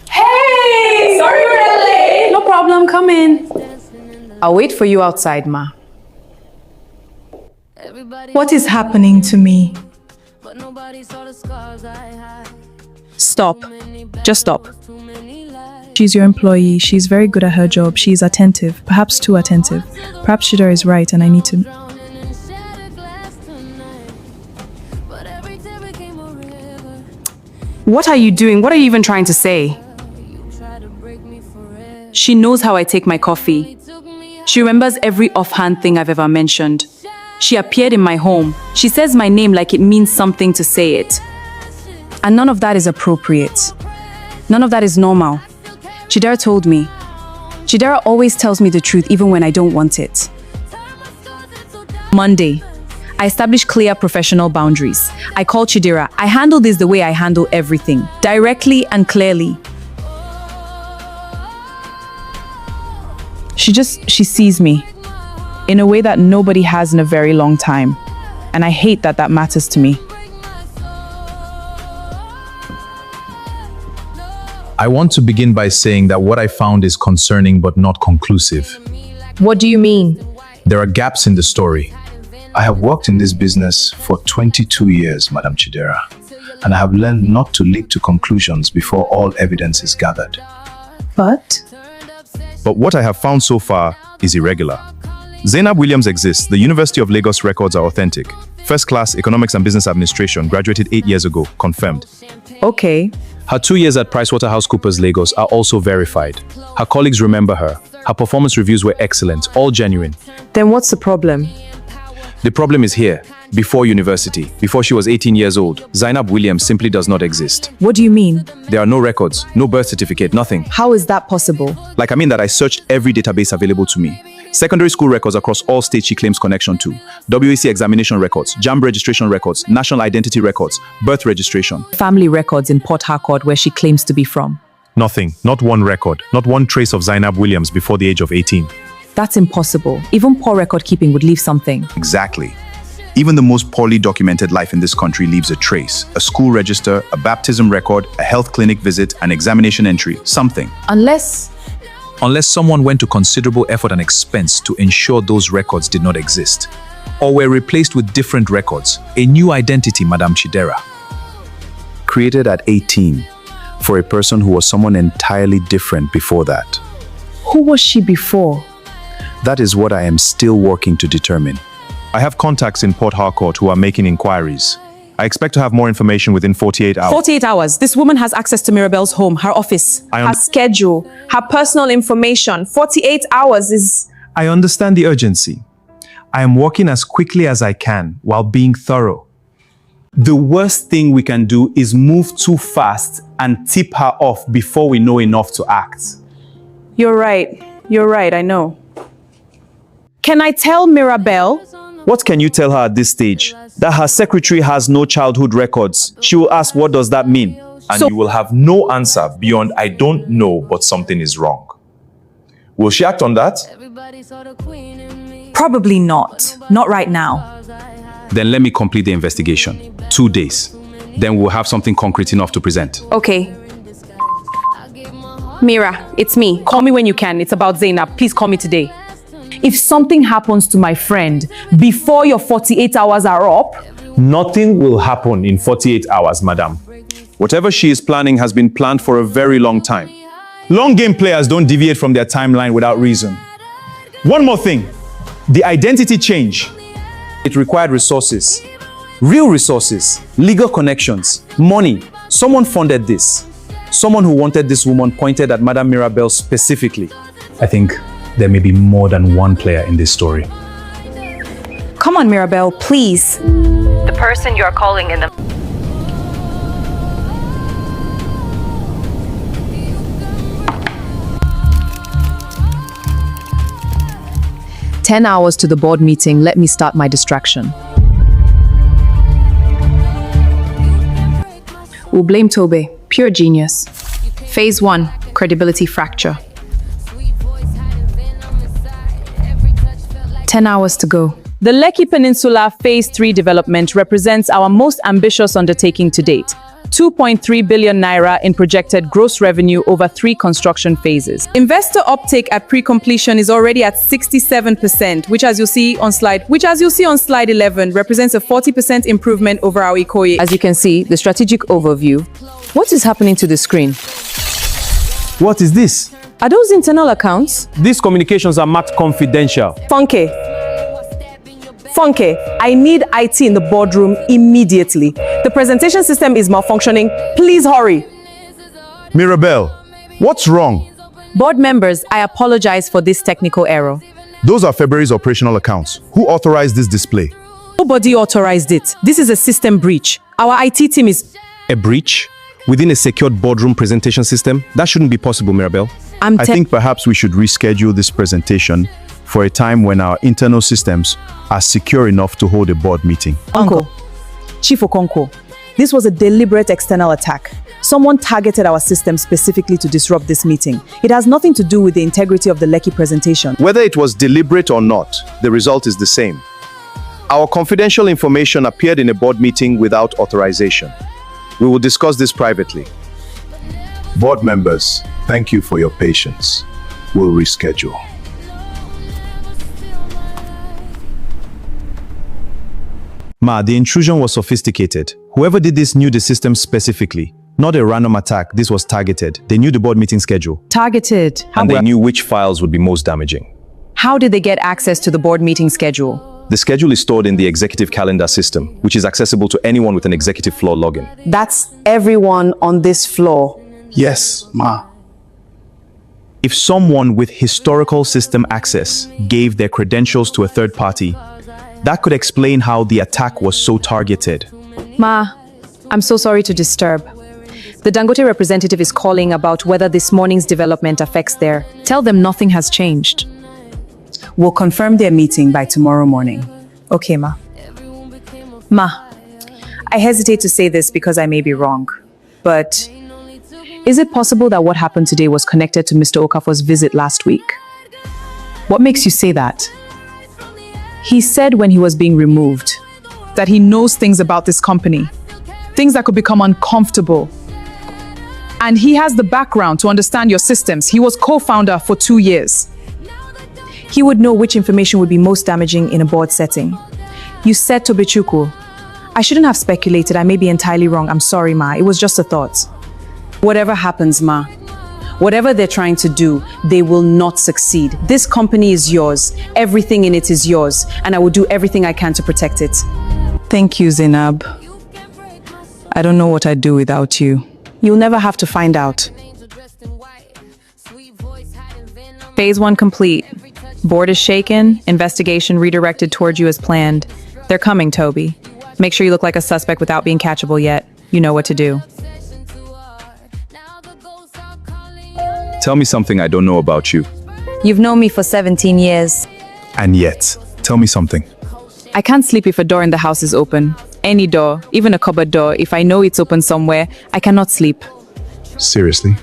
[SPEAKER 7] Hey! Sorry we're late. No problem, come in.
[SPEAKER 2] I'll wait for you outside, Ma.
[SPEAKER 8] What is happening to me?
[SPEAKER 2] Stop. Just stop.
[SPEAKER 10] She's your employee. She's very good at her job. She's attentive, perhaps too attentive. Perhaps Shida is right and I need to...
[SPEAKER 2] What are you doing? What are you even trying to say? She knows how I take my coffee. She remembers every offhand thing I've ever mentioned. She appeared in my home. She says my name like it means something to say it. And none of that is appropriate. None of that is normal. Chidera told me. Chidera always tells me the truth even when I don't want it. Monday, I establish clear professional boundaries. I call Chidera. I handle this the way I handle everything, directly and clearly.
[SPEAKER 10] She sees me in a way that nobody has in a very long time. And I hate that that matters to me.
[SPEAKER 1] I want to begin by saying that what I found is concerning but not conclusive.
[SPEAKER 7] What do you mean?
[SPEAKER 1] There are gaps in the story. I have worked in this business for 22 years, Madam Chidera, and I have learned not to leap to conclusions before all evidence is gathered.
[SPEAKER 10] But
[SPEAKER 1] what I have found so far is irregular. Zainab Williams exists. The University of Lagos records are authentic. First class Economics and Business Administration, graduated 8 years ago, confirmed.
[SPEAKER 2] Okay.
[SPEAKER 1] Her 2 years at PricewaterhouseCoopers Lagos are also verified. Her colleagues remember her. Her performance reviews were excellent, all genuine.
[SPEAKER 2] Then what's the problem?
[SPEAKER 1] The problem is here. Before university, before she was 18 years old, Zainab Williams simply does not exist.
[SPEAKER 2] What do you mean?
[SPEAKER 1] There are no records, no birth certificate, nothing.
[SPEAKER 2] How is that possible?
[SPEAKER 1] Like, I mean that I searched every database available to me. Secondary school records across all states she claims connection to. WEC examination records, JAMB registration records, national identity records, birth registration.
[SPEAKER 2] Family records in Port Harcourt where she claims to be from.
[SPEAKER 1] Nothing, not one record, not one trace of Zainab Williams before the age of 18.
[SPEAKER 2] That's impossible. Even poor record keeping would leave something.
[SPEAKER 1] Exactly. Even the most poorly documented life in this country leaves a trace. A school register, a baptism record, a health clinic visit, an examination entry, something.
[SPEAKER 2] Unless
[SPEAKER 1] someone went to considerable effort and expense to ensure those records did not exist. Or were replaced with different records. A new identity, Madam Chidera. Created at 18 for a person who was someone entirely different before that.
[SPEAKER 10] who was she before?
[SPEAKER 1] That is what I am still working to determine. I have contacts in Port Harcourt who are making inquiries. I expect to have more information within 48 hours.
[SPEAKER 2] 48 hours. This woman has access to Mirabelle's home, her office.
[SPEAKER 7] Her schedule, her personal information. 48 hours is...
[SPEAKER 1] I understand the urgency. I am working as quickly as I can while being thorough.
[SPEAKER 3] The worst thing we can do is move too fast and tip her off before we know enough to act.
[SPEAKER 7] You're right. You're right, I know. Can I tell Mirabelle?
[SPEAKER 3] What can you tell her at this stage? That her secretary has no childhood records. She will ask, what does that mean?
[SPEAKER 1] And you will have no answer beyond I don't know, but something is wrong. Will she act on that?
[SPEAKER 8] Probably not. Not right now.
[SPEAKER 1] Then let me complete the investigation. 2 days. Then we'll have something concrete enough to present.
[SPEAKER 7] Okay. Mira, it's me. Call me when you can. It's about Zainab. Please call me today. If something happens to my friend before your 48 hours are up,
[SPEAKER 3] nothing will happen in 48 hours, madam. Whatever she is planning has been planned for a very long time. Long game players don't deviate from their timeline without reason. One more thing. The identity change.
[SPEAKER 1] It required resources. Real resources. Legal connections. Money. Someone funded this. Someone who wanted this woman pointed at Madame Mirabelle specifically. I think there may be more than one player in this story.
[SPEAKER 8] Come on, Mirabelle, please.
[SPEAKER 2] the person you're calling in the 10 hours to the board meeting. Let me start my distraction.
[SPEAKER 7] We'll blame Tobe. Pure genius. Phase 1, credibility fracture. 10 hours to go. The Lekki Peninsula Phase 3 development represents our most ambitious undertaking to date. 2.3 billion naira in projected gross revenue over 3 construction phases. Investor uptake at pre-completion is already at 67%, which as you'll see on slide 11 represents a 40% improvement over our Ikoyi. As you can see, the strategic overview. What is happening to the screen?
[SPEAKER 3] What is this?
[SPEAKER 7] Are those internal accounts?
[SPEAKER 3] These communications are marked confidential.
[SPEAKER 7] Funke, I need IT in the boardroom immediately. The presentation system is malfunctioning. Please hurry.
[SPEAKER 11] Mirabelle, what's wrong?
[SPEAKER 7] Board members, I apologize for this technical error.
[SPEAKER 11] Those are February's operational accounts. Who authorized this display?
[SPEAKER 7] Nobody authorized it. This is a system breach. Our IT team is...
[SPEAKER 3] A breach? Within a secured boardroom presentation system? That shouldn't be possible, Mirabelle.
[SPEAKER 11] I think perhaps we should reschedule this presentation for a time when our internal systems are secure enough to hold a board meeting.
[SPEAKER 10] Uncle, Chief Okonkwo, this was a deliberate external attack. Someone targeted our system specifically to disrupt this meeting. It has nothing to do with the integrity of the Lekki presentation.
[SPEAKER 11] Whether it was deliberate or not, the result is the same. Our confidential information appeared in a board meeting without authorization. We will discuss this privately. Board members, thank you for your patience. We'll reschedule.
[SPEAKER 3] Ma, the intrusion was sophisticated. Whoever did this knew the system specifically. Not a random attack, this was targeted. They knew the board meeting schedule.
[SPEAKER 7] Targeted?
[SPEAKER 3] And they knew which files would be most damaging.
[SPEAKER 7] How did they get access to the board meeting schedule?
[SPEAKER 3] The schedule is stored in the executive calendar system, which is accessible to anyone with an executive floor login.
[SPEAKER 2] That's everyone on this floor.
[SPEAKER 11] Yes, Ma.
[SPEAKER 3] If someone with historical system access gave their credentials to a third party, that could explain how the attack was so targeted.
[SPEAKER 7] Ma, I'm so sorry to disturb. The Dangote representative is calling about whether this morning's development affects their... Tell them nothing has changed.
[SPEAKER 8] We'll confirm their meeting by tomorrow morning.
[SPEAKER 10] Okay, Ma.
[SPEAKER 8] Ma, I hesitate to say this because I may be wrong, but
[SPEAKER 7] Is it possible that what happened today was connected to Mr. Okafor's visit last week?
[SPEAKER 8] what makes you say that?
[SPEAKER 7] He said when he was being removed
[SPEAKER 10] That he knows things about this company. Things that could become uncomfortable. And he has the background to understand your systems. He was co-founder for 2 years.
[SPEAKER 8] He would know which information would be most damaging in a board setting. You said Tobechuku. I shouldn't have speculated. I may be entirely wrong. I'm sorry, Ma. It was just a thought.
[SPEAKER 2] Whatever happens, Ma, whatever they're trying to do, they will not succeed. This company is yours. Everything in it is yours. And I will do everything I can to protect it.
[SPEAKER 8] Thank you, Zainab. I don't know what I'd do without you.
[SPEAKER 2] You'll never have to find out.
[SPEAKER 7] Phase 1 complete.
[SPEAKER 8] Board is shaken, investigation redirected towards you as planned. They're coming, Toby. Make sure you look like a suspect without being catchable yet. You know what to do.
[SPEAKER 3] Tell me something I don't know about you.
[SPEAKER 2] You've known me for 17 years.
[SPEAKER 3] And yet, tell me something.
[SPEAKER 8] I can't sleep if a door in the house is open. Any door, even a cupboard door, if I know it's open somewhere, I cannot sleep.
[SPEAKER 3] Seriously?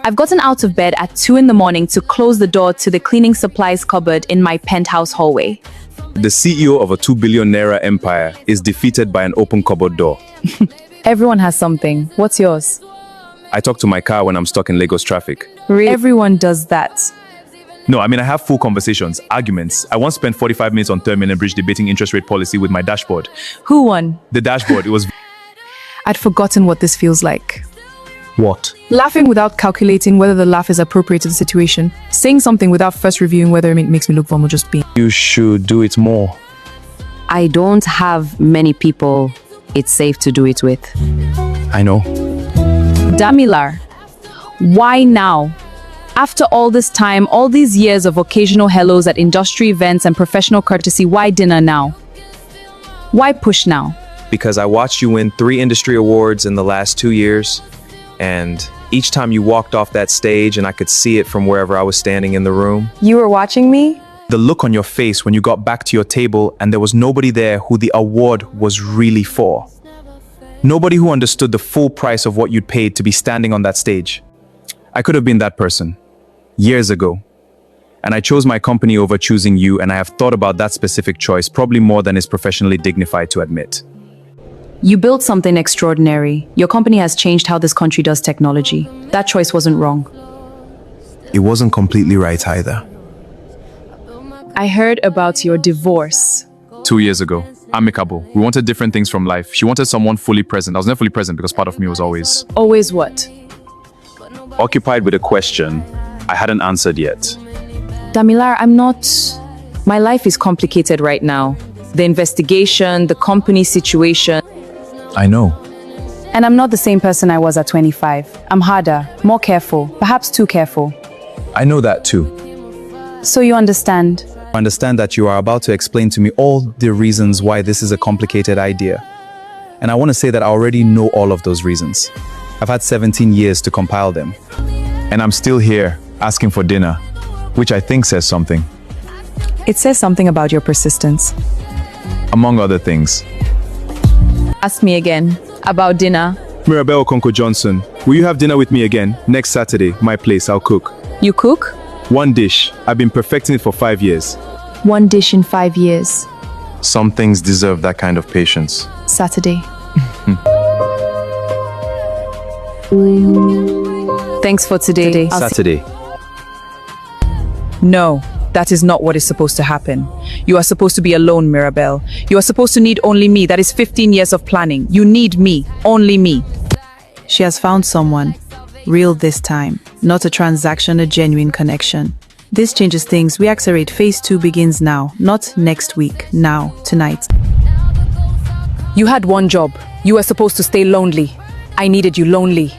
[SPEAKER 8] I've gotten out of bed at 2 in the morning to close the door to the cleaning supplies cupboard in my penthouse hallway.
[SPEAKER 3] The CEO of a 2 billion naira empire is defeated by an open cupboard door.
[SPEAKER 8] Everyone has something. What's yours?
[SPEAKER 3] I talk to my car when I'm stuck in Lagos traffic.
[SPEAKER 8] Really? Everyone does that.
[SPEAKER 3] No, I mean, I have full conversations, arguments. I once spent 45 minutes on Third Mainland Bridge debating interest rate policy with my dashboard.
[SPEAKER 8] Who won?
[SPEAKER 3] The dashboard, it was...
[SPEAKER 8] I'd forgotten what this feels like.
[SPEAKER 3] What?
[SPEAKER 8] Laughing without calculating whether the laugh is appropriate to the situation. Saying something without first reviewing whether it makes me look vulnerable, just being.
[SPEAKER 3] You should do it more.
[SPEAKER 2] I don't have many people it's safe to do it with.
[SPEAKER 3] I know.
[SPEAKER 8] Damilar, why now? After all this time, all these years of occasional hellos at industry events and professional courtesy, why dinner now? Why push now?
[SPEAKER 12] Because I watched you win 3 industry awards in the last 2 years. And each time you walked off that stage and I could see it from wherever I was standing in the room.
[SPEAKER 8] You were watching me?
[SPEAKER 3] The look on your face when you got back to your table and there was nobody there who the award was really for. Nobody who understood the full price of what you'd paid to be standing on that stage. I could have been that person years ago. And I chose my company over choosing you, and I have thought about that specific choice probably more than is professionally dignified to admit.
[SPEAKER 8] You built something extraordinary. Your company has changed how this country does technology. That choice wasn't wrong.
[SPEAKER 3] It wasn't completely right either.
[SPEAKER 8] I heard about your divorce.
[SPEAKER 3] 2 years ago, amicable. We wanted different things from life. She wanted someone fully present. I was never fully present because part of me was always...
[SPEAKER 8] Always what?
[SPEAKER 3] Occupied with a question I hadn't answered yet.
[SPEAKER 8] Damilar, I'm not... My life is complicated right now. The investigation, the company situation.
[SPEAKER 3] I know.
[SPEAKER 8] And I'm not the same person I was at 25. I'm harder, more careful, perhaps too careful.
[SPEAKER 3] I know that too.
[SPEAKER 8] So you understand?
[SPEAKER 3] I understand that you are about to explain to me all the reasons why this is a complicated idea. And I want to say that I already know all of those reasons. I've had 17 years to compile them. And I'm still here asking for dinner, which I think says something.
[SPEAKER 8] It says something about your persistence.
[SPEAKER 3] Among other things.
[SPEAKER 8] Ask me again about dinner.
[SPEAKER 3] Mirabelle Okonko Johnson, will you have dinner with me again next Saturday? My place, I'll cook.
[SPEAKER 8] You cook?
[SPEAKER 3] One dish. I've been perfecting it for 5 years.
[SPEAKER 8] One dish in 5 years.
[SPEAKER 3] Some things deserve that kind of patience.
[SPEAKER 8] Saturday. Thanks for today.
[SPEAKER 3] Saturday.
[SPEAKER 10] No, that is not what is supposed to happen. You are supposed to be alone, Mirabelle. You are supposed to need only me. That is 15 years of planning. You need me, only me. She has found someone. Real this time. Not a transaction, a genuine connection. This changes things. We accelerate. Phase 2 begins now. Not next week. Now. Tonight.
[SPEAKER 8] You had one job. You were supposed to stay lonely. I needed you lonely.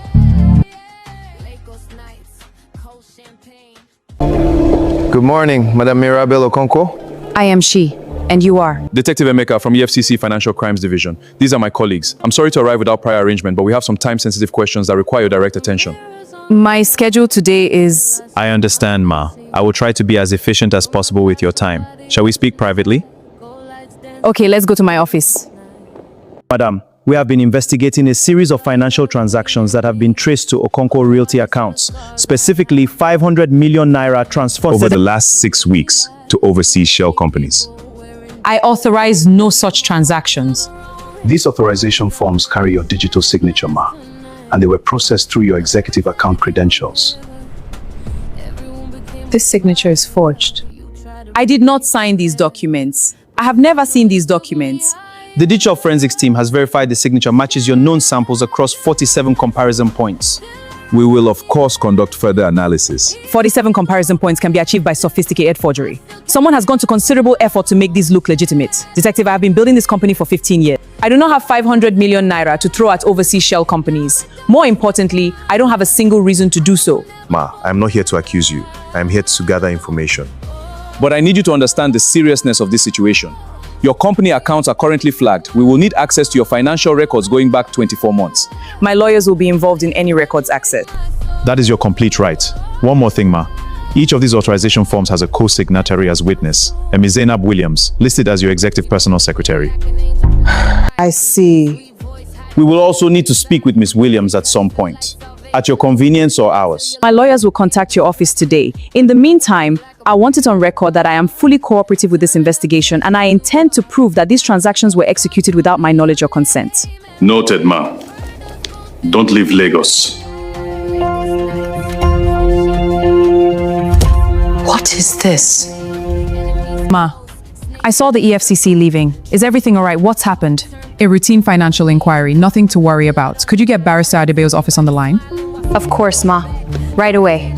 [SPEAKER 11] Good morning, Madam Mirabelle Okonko.
[SPEAKER 8] I am she, and you are.
[SPEAKER 3] Detective Emeka from EFCC Financial Crimes Division. These are my colleagues. I'm sorry to arrive without prior arrangement, but we have some time-sensitive questions that require your direct attention.
[SPEAKER 8] My schedule today is...
[SPEAKER 3] I understand, Ma. I will try to be as efficient as possible with your time. Shall we speak privately?
[SPEAKER 8] Okay, let's go to my office.
[SPEAKER 3] Madam, we have been investigating a series of financial transactions that have been traced to Okonko Realty accounts, specifically 500 million naira transferred over the last 6 weeks to overseas shell companies.
[SPEAKER 8] I authorize no such transactions.
[SPEAKER 13] These authorization forms carry your digital signature, Ma, and they were processed through your executive account credentials.
[SPEAKER 10] This signature is forged.
[SPEAKER 8] I did not sign these documents. I have never seen these documents.
[SPEAKER 3] The digital forensics team has verified the signature matches your known samples across 47 comparison points. We will, of course, conduct further analysis.
[SPEAKER 10] 47 comparison points can be achieved by sophisticated forgery. Someone has gone to considerable effort to make these look legitimate. Detective, I have been building this company for 15 years. I do not have 500 million naira to throw at overseas shell companies. More importantly, I don't have a single reason to do so.
[SPEAKER 11] Ma, I'm not here to accuse you. I'm here to gather information.
[SPEAKER 1] But I need you to understand the seriousness of this situation. Your company accounts are currently flagged. We will need access to your financial records going back 24 months.
[SPEAKER 10] My lawyers will be involved in any records access.
[SPEAKER 3] That is your complete right. One more thing, Ma. Each of these authorization forms has a co-signatory as witness, a Ms. Zainab Williams, listed as your executive personal secretary.
[SPEAKER 10] I see.
[SPEAKER 3] We will also need to speak with Ms. Williams at some point, at your convenience or ours.
[SPEAKER 8] My lawyers will contact your office today. In the meantime, I want it on record that I am fully cooperative with this investigation and I intend to prove that these transactions were executed without my knowledge or consent.
[SPEAKER 13] Noted, ma. Don't leave Lagos.
[SPEAKER 2] What is this?
[SPEAKER 8] Ma, I saw the EFCC leaving. Is everything all right? What's happened?
[SPEAKER 7] A routine financial inquiry, nothing to worry about. Could you get Barrister Adebayo's office on the line?
[SPEAKER 5] Of course, Ma. Right away.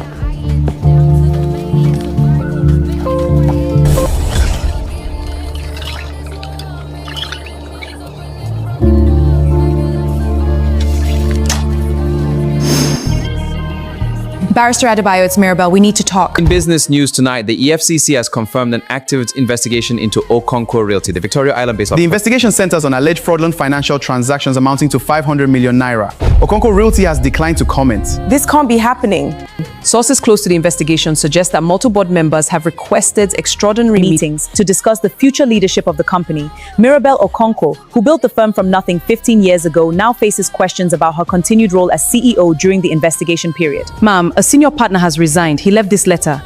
[SPEAKER 2] Barrister Adebayo, it's Mirabelle. We need to talk.
[SPEAKER 12] In business news tonight, the EFCC has confirmed an active investigation into Okonkwo Realty, the Victoria Island-based...
[SPEAKER 14] The investigation centers on alleged fraudulent financial transactions amounting to 500 million naira. Okonkwo Realty has declined to comment.
[SPEAKER 10] This can't be happening. Sources close to the investigation suggest that multiple board members have requested extraordinary meetings to discuss the future leadership of the company. Mirabelle Okonkwo, who built the firm from nothing 15 years ago, now faces questions about her continued role as CEO during the investigation period.
[SPEAKER 8] Ma'am, a senior partner has resigned. He left this letter.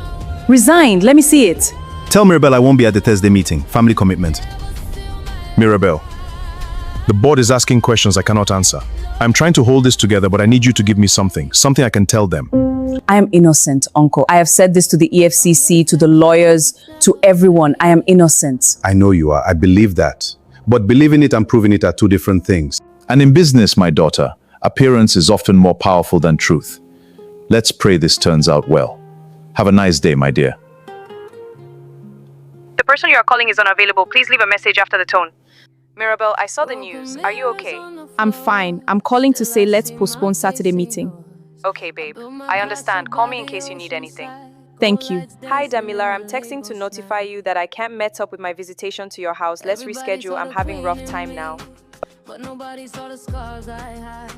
[SPEAKER 8] Resigned? Let me see it.
[SPEAKER 3] Tell Mirabelle I won't be at the Thursday meeting. Family commitment. Mirabelle, the board is asking questions I cannot answer. I'm trying to hold this together, but I need you to give me something I can tell them.
[SPEAKER 8] I am innocent, Uncle. I have said this to the EFCC, to the lawyers, to everyone. I am innocent.
[SPEAKER 3] I know you are. I believe that. But believing it and proving it are two different things. And in business, my daughter, appearance is often more powerful than truth. Let's pray this turns out well. Have a nice day, my dear.
[SPEAKER 10] The person you are calling is unavailable. Please leave a message after the tone. Mirabelle, I saw the news. Are you okay?
[SPEAKER 8] I'm fine. I'm calling to say let's postpone Saturday meeting.
[SPEAKER 10] Okay, babe. I understand. Call me in case you need anything.
[SPEAKER 8] Thank you.
[SPEAKER 10] Hi, Damilar. I'm texting to notify you that I can't meet up with my visitation to your house. Let's reschedule. I'm having rough time now.
[SPEAKER 4] But nobody saw the scars I had.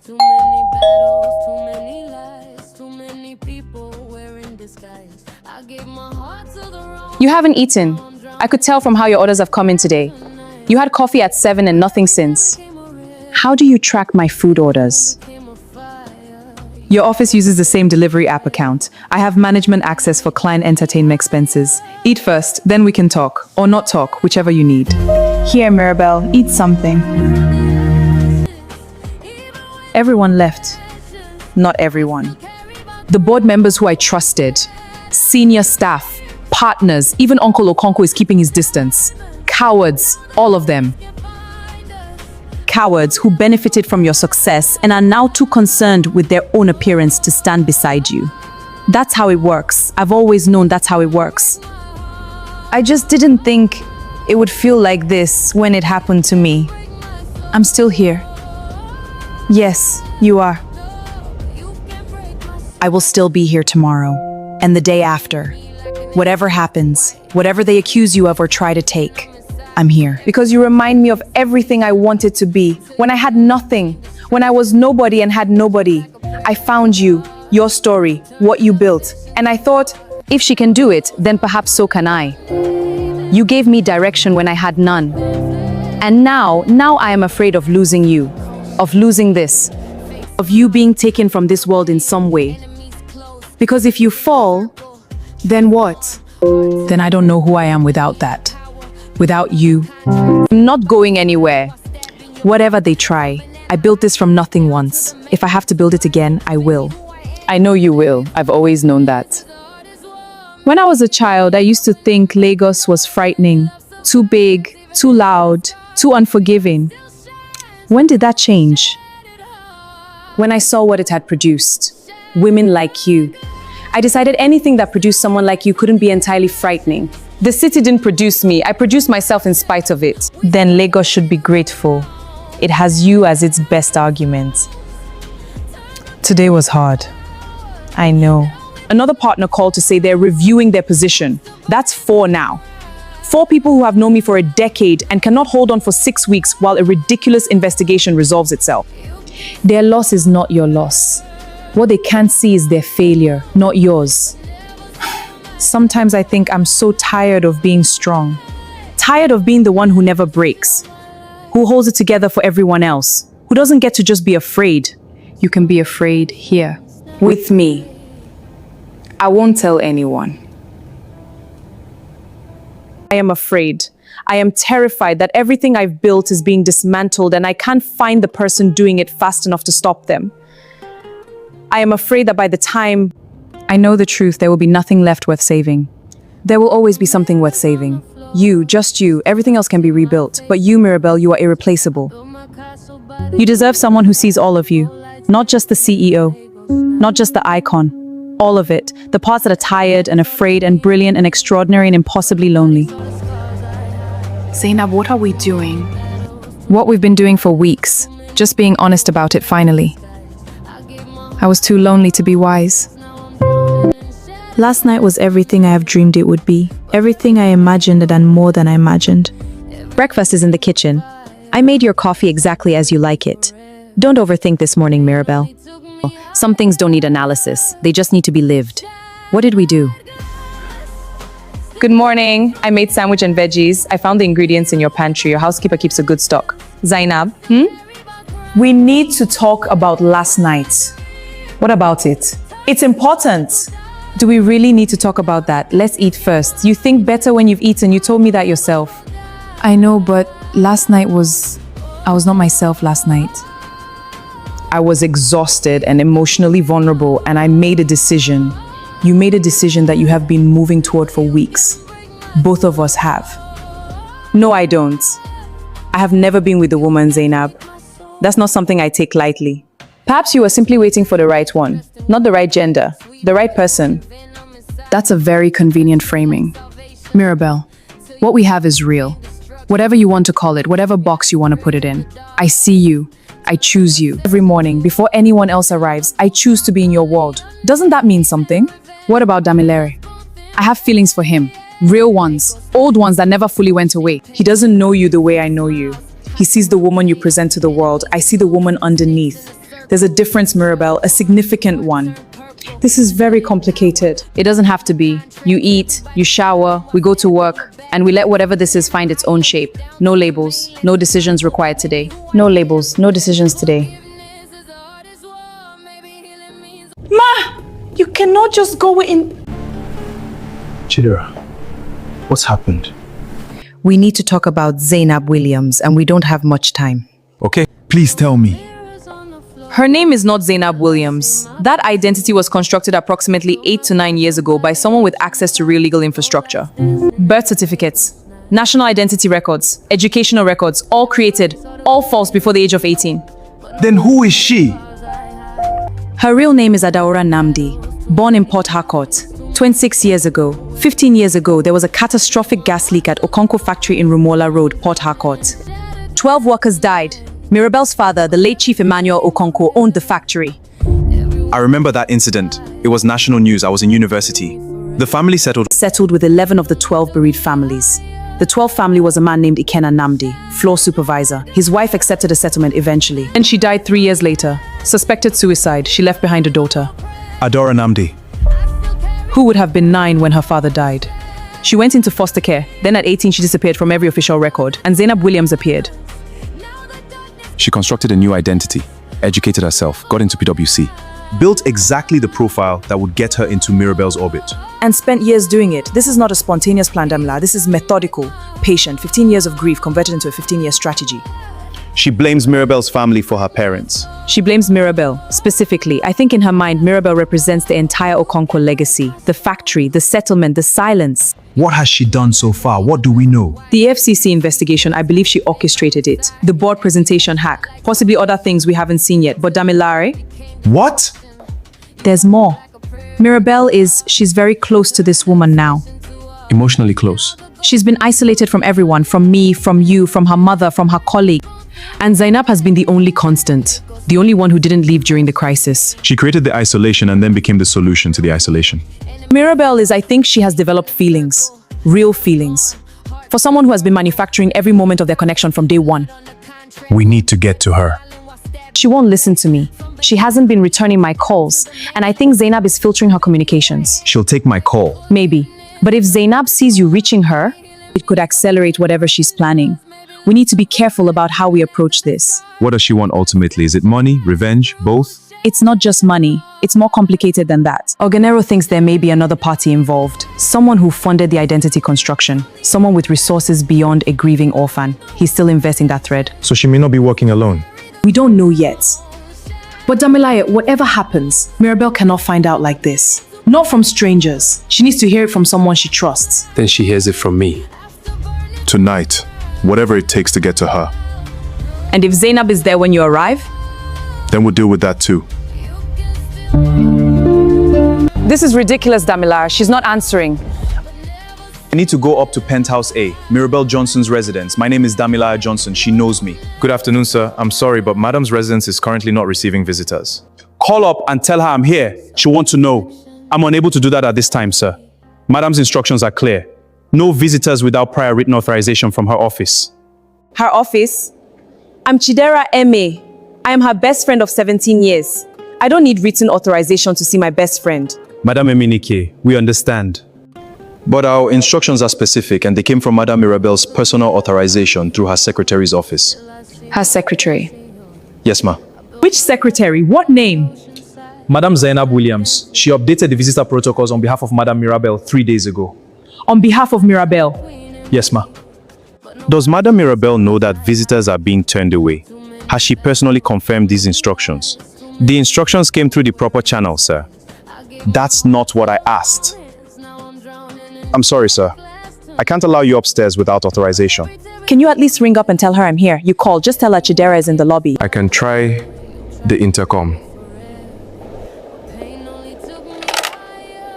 [SPEAKER 4] Too many battles, too many lies, too many people wearing disguise. I gave my heart to the wrong.
[SPEAKER 8] You haven't eaten. I could tell from how your orders have come in today. You had coffee at 7 and nothing since. How do you track my food orders?
[SPEAKER 7] Your office uses the same delivery app account. I have management access for client entertainment expenses. Eat first, then we can talk. Or not talk, whichever you need.
[SPEAKER 6] Here, Mirabelle, eat something.
[SPEAKER 8] Everyone left. Not everyone. The board members who I trusted, senior staff, partners, even Uncle Okonkwo is keeping his distance. Cowards, all of them. Cowards who benefited from your success and are now too concerned with their own appearance to stand beside you. That's how it works. I've always known that's how it works. I just didn't think it would feel like this when it happened to me. I'm still here. Yes, you are. I will still be here tomorrow and the day after. Whatever happens, whatever they accuse you of or try to take, I'm here. Because you remind me of everything I wanted to be, when I had nothing, when I was nobody and had nobody. I found you, your story, what you built, and I thought, if she can do it, then perhaps so can I. You gave me direction when I had none. And now I am afraid of losing you, of losing this, of you being taken from this world in some way. Because if you fall, then what?
[SPEAKER 7] Then I don't know who I am without that. Without you.
[SPEAKER 8] I'm not going anywhere. Whatever they try, I built this from nothing once. If I have to build it again, I will. I know you will. I've always known that. When I was a child, I used to think Lagos was frightening, too big, too loud, too unforgiving. When did that change? When I saw what it had produced. Women like you. I decided anything that produced someone like you couldn't be entirely frightening. The city didn't produce me. I produced myself in spite of it. Then Lagos should be grateful. It has you as its best argument.
[SPEAKER 7] Today was hard.
[SPEAKER 8] I know.
[SPEAKER 7] Another partner called to say they're reviewing their position. That's 4 now. 4 people who have known me for a decade and cannot hold on for 6 weeks while a ridiculous investigation resolves itself.
[SPEAKER 6] Their loss is not your loss. What they can't see is their failure, not yours.
[SPEAKER 7] Sometimes I think I'm so tired of being strong. Tired of being the one who never breaks. Who holds it together for everyone else. Who doesn't get to just be afraid.
[SPEAKER 6] You can be afraid here.
[SPEAKER 7] With me. I won't tell anyone. I am afraid. I am terrified that everything I've built is being dismantled and I can't find the person doing it fast enough to stop them. I am afraid that by the time
[SPEAKER 6] I know the truth, there will be nothing left worth saving. There will always be something worth saving. You, just you, everything else can be rebuilt. But you, Mirabelle, you are irreplaceable. You deserve someone who sees all of you. Not just the CEO, not just the icon. All of it. The parts that are tired and afraid and brilliant and extraordinary and impossibly lonely.
[SPEAKER 10] Zainab, what are we doing?
[SPEAKER 6] What we've been doing for weeks. Just being honest about it finally. I was too lonely to be wise. Last night was everything I have dreamed it would be. Everything I imagined and more than I imagined.
[SPEAKER 15] Breakfast is in the kitchen. I made your coffee exactly as you like it. Don't overthink this morning, Mirabelle. Some things don't need analysis. They just need to be lived. What did we do?
[SPEAKER 7] Good morning. I made sandwich and veggies. I found the ingredients in your pantry. Your housekeeper keeps a good stock. Zainab, We need to talk about last night. What about it? It's important.
[SPEAKER 6] Do we really need to talk about that? Let's eat first. You think better when you've eaten. You told me that yourself. I know, but last night I was not myself last night.
[SPEAKER 7] I was exhausted and emotionally vulnerable, and I made a decision. You made a decision that you have been moving toward for weeks. Both of us have. No, I don't. I have never been with a woman, Zainab. That's not something I take lightly. Perhaps you were simply waiting for the right one, not the right gender, the right person.
[SPEAKER 6] That's a very convenient framing. Mirabelle, what we have is real. Whatever you want to call it, whatever box you want to put it in. I see you. I choose you. Every morning, before anyone else arrives, I choose to be in your world. Doesn't that mean something? What about Damilare? I have feelings for him. Real ones. Old ones that never fully went away.
[SPEAKER 7] He doesn't know you the way I know you. He sees the woman you present to the world. I see the woman underneath. There's a difference, Mirabelle, a significant one. This is very complicated.
[SPEAKER 6] It doesn't have to be. You eat, you shower, we go to work, and we let whatever this is find its own shape. No labels, no decisions required today. No labels, no decisions today.
[SPEAKER 7] Ma! You cannot just go in.
[SPEAKER 13] Chidera, what's happened?
[SPEAKER 15] We need to talk about Zainab Williams, and we don't have much time.
[SPEAKER 1] Okay, please tell me.
[SPEAKER 7] Her name is not Zainab Williams. That identity was constructed approximately 8 to 9 years ago by someone with access to real legal infrastructure. Birth certificates, national identity records, educational records, all created, all false before the age of 18.
[SPEAKER 1] Then who is she?
[SPEAKER 15] Her real name is Adaora Namdi, born in Port Harcourt. 26 years ago, 15 years ago, there was a catastrophic gas leak at Okonko factory in Rumola Road, Port Harcourt. 12 workers died. Mirabelle's father, the late Chief Emmanuel Okonko, owned the factory.
[SPEAKER 12] I remember that incident. It was national news. I was in university. The family settled
[SPEAKER 15] with 11 of the 12 bereaved families. The 12th family was a man named Ikena Namdi, floor supervisor. His wife accepted a settlement eventually.
[SPEAKER 7] And she died 3 years later. Suspected suicide. She left behind a daughter.
[SPEAKER 1] Adora Namdi.
[SPEAKER 7] Who would have been 9 when her father died. She went into foster care. Then at 18, she disappeared from every official record. And Zainab Williams appeared.
[SPEAKER 1] She constructed a new identity, educated herself, got into PwC, built exactly the profile that would get her into Mirabelle's orbit.
[SPEAKER 7] And spent years doing it. This is not a spontaneous plan, Damla. This is methodical, patient, 15 years of grief converted into a 15-year strategy.
[SPEAKER 3] She blames Mirabelle's family for her parents.
[SPEAKER 7] She blames Mirabelle. Specifically, I think in her mind, Mirabelle represents the entire Okonko legacy. The factory, the settlement, the silence.
[SPEAKER 1] What has she done so far? What do we know?
[SPEAKER 7] The FCC investigation, I believe she orchestrated it. The board presentation hack. Possibly other things we haven't seen yet. But Damilare?
[SPEAKER 1] What?
[SPEAKER 6] There's more. Mirabelle she's very close to this woman now.
[SPEAKER 1] Emotionally close.
[SPEAKER 6] She's been isolated from everyone, from me, from you, from her mother, from her colleague.
[SPEAKER 7] And Zainab has been the only constant.
[SPEAKER 6] The only one who didn't leave during the crisis.
[SPEAKER 3] She created the isolation and then became the solution to the isolation.
[SPEAKER 6] Mirabel is, I think she has developed feelings. Real feelings. For someone who has been manufacturing every moment of their connection from day one.
[SPEAKER 3] We need to get to her.
[SPEAKER 6] She won't listen to me. She hasn't been returning my calls, and I think Zainab is filtering her communications.
[SPEAKER 3] She'll take my call.
[SPEAKER 6] Maybe. But if Zainab sees you reaching her, it could accelerate whatever she's planning. We need to be careful about how we approach this.
[SPEAKER 3] What does she want ultimately? Is it money, revenge, both?
[SPEAKER 6] It's not just money. It's more complicated than that. Organero thinks there may be another party involved. Someone who funded the identity construction. Someone with resources beyond a grieving orphan. He's still investing that thread.
[SPEAKER 3] So she may not be working alone.
[SPEAKER 6] We don't know yet. But Damilaye, whatever happens, Mirabel cannot find out like this. Not from strangers. She needs to hear it from someone she trusts.
[SPEAKER 16] Then she hears it from me.
[SPEAKER 3] Tonight, whatever it takes to get to her.
[SPEAKER 6] And if Zainab is there when you arrive?
[SPEAKER 3] Then we'll deal with that too.
[SPEAKER 6] This is ridiculous, Damilar. She's not answering.
[SPEAKER 3] I need to go up to Penthouse A, Mirabel Johnson's residence. My name is Damilaya Johnson. She knows me. Good afternoon, sir. I'm sorry, but Madam's residence is currently not receiving visitors. Call up and tell her I'm here. She'll want to know. I'm unable to do that at this time, sir. Madam's instructions are clear. No visitors without prior written authorization from her office.
[SPEAKER 2] Her office? I'm Chidera M.A. I am her best friend of 17 years. I don't need written authorization to see my best friend.
[SPEAKER 3] Madam Eminike, we understand. But our instructions are specific and they came from Madam Mirabel's personal authorization through her secretary's office.
[SPEAKER 6] Her secretary?
[SPEAKER 3] Yes, ma.
[SPEAKER 6] Which secretary? What name?
[SPEAKER 9] Madam Zainab Williams. She updated the visitor protocols on behalf of Madam Mirabel 3 days ago.
[SPEAKER 6] On behalf of Mirabel?
[SPEAKER 9] Yes, ma.
[SPEAKER 3] Does Madam Mirabel know that visitors are being turned away? Has she personally confirmed these instructions? The instructions came through the proper channel, sir. That's not what I asked. I'm sorry, sir. I can't allow you upstairs without authorization.
[SPEAKER 2] Can you at least ring up and tell her I'm here? You call, just tell her Chidera is in the lobby.
[SPEAKER 16] I can try the intercom.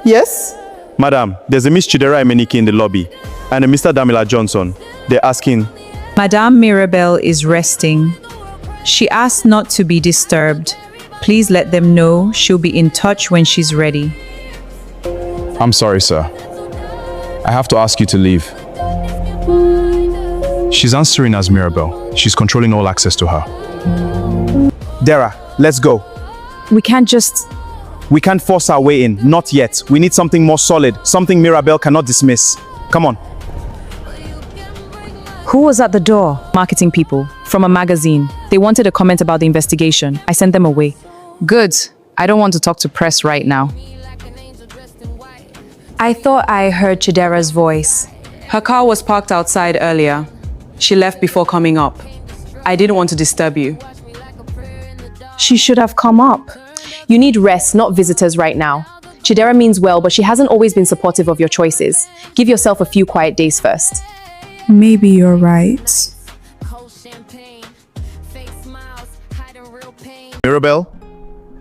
[SPEAKER 14] Yes?
[SPEAKER 3] Madam, there's a Miss Chidera Emenike in the lobby and a Mr. Damila Johnson. They're asking...
[SPEAKER 8] Madame Mirabel is resting. She asked not to be disturbed. Please let them know she'll be in touch when she's ready.
[SPEAKER 3] I'm sorry, sir. I have to ask you to leave. She's answering as Mirabel. She's controlling all access to her. Dara, let's go.
[SPEAKER 6] We can't just...
[SPEAKER 3] We can't force our way in. Not yet. We need something more solid. Something Mirabel cannot dismiss. Come on.
[SPEAKER 6] Who was at the door? Marketing people. From a magazine. They wanted a comment about the investigation. I sent them away.
[SPEAKER 10] Good. I don't want to talk to press right now.
[SPEAKER 8] I thought I heard Chidera's voice. Her car was parked outside earlier. She left before coming up. I didn't want to disturb you.
[SPEAKER 2] She should have come up. You need rest, not visitors right now. Chidera means well, but she hasn't always been supportive of your choices. Give yourself a few quiet days first.
[SPEAKER 17] Maybe you're right.
[SPEAKER 11] Mirabel,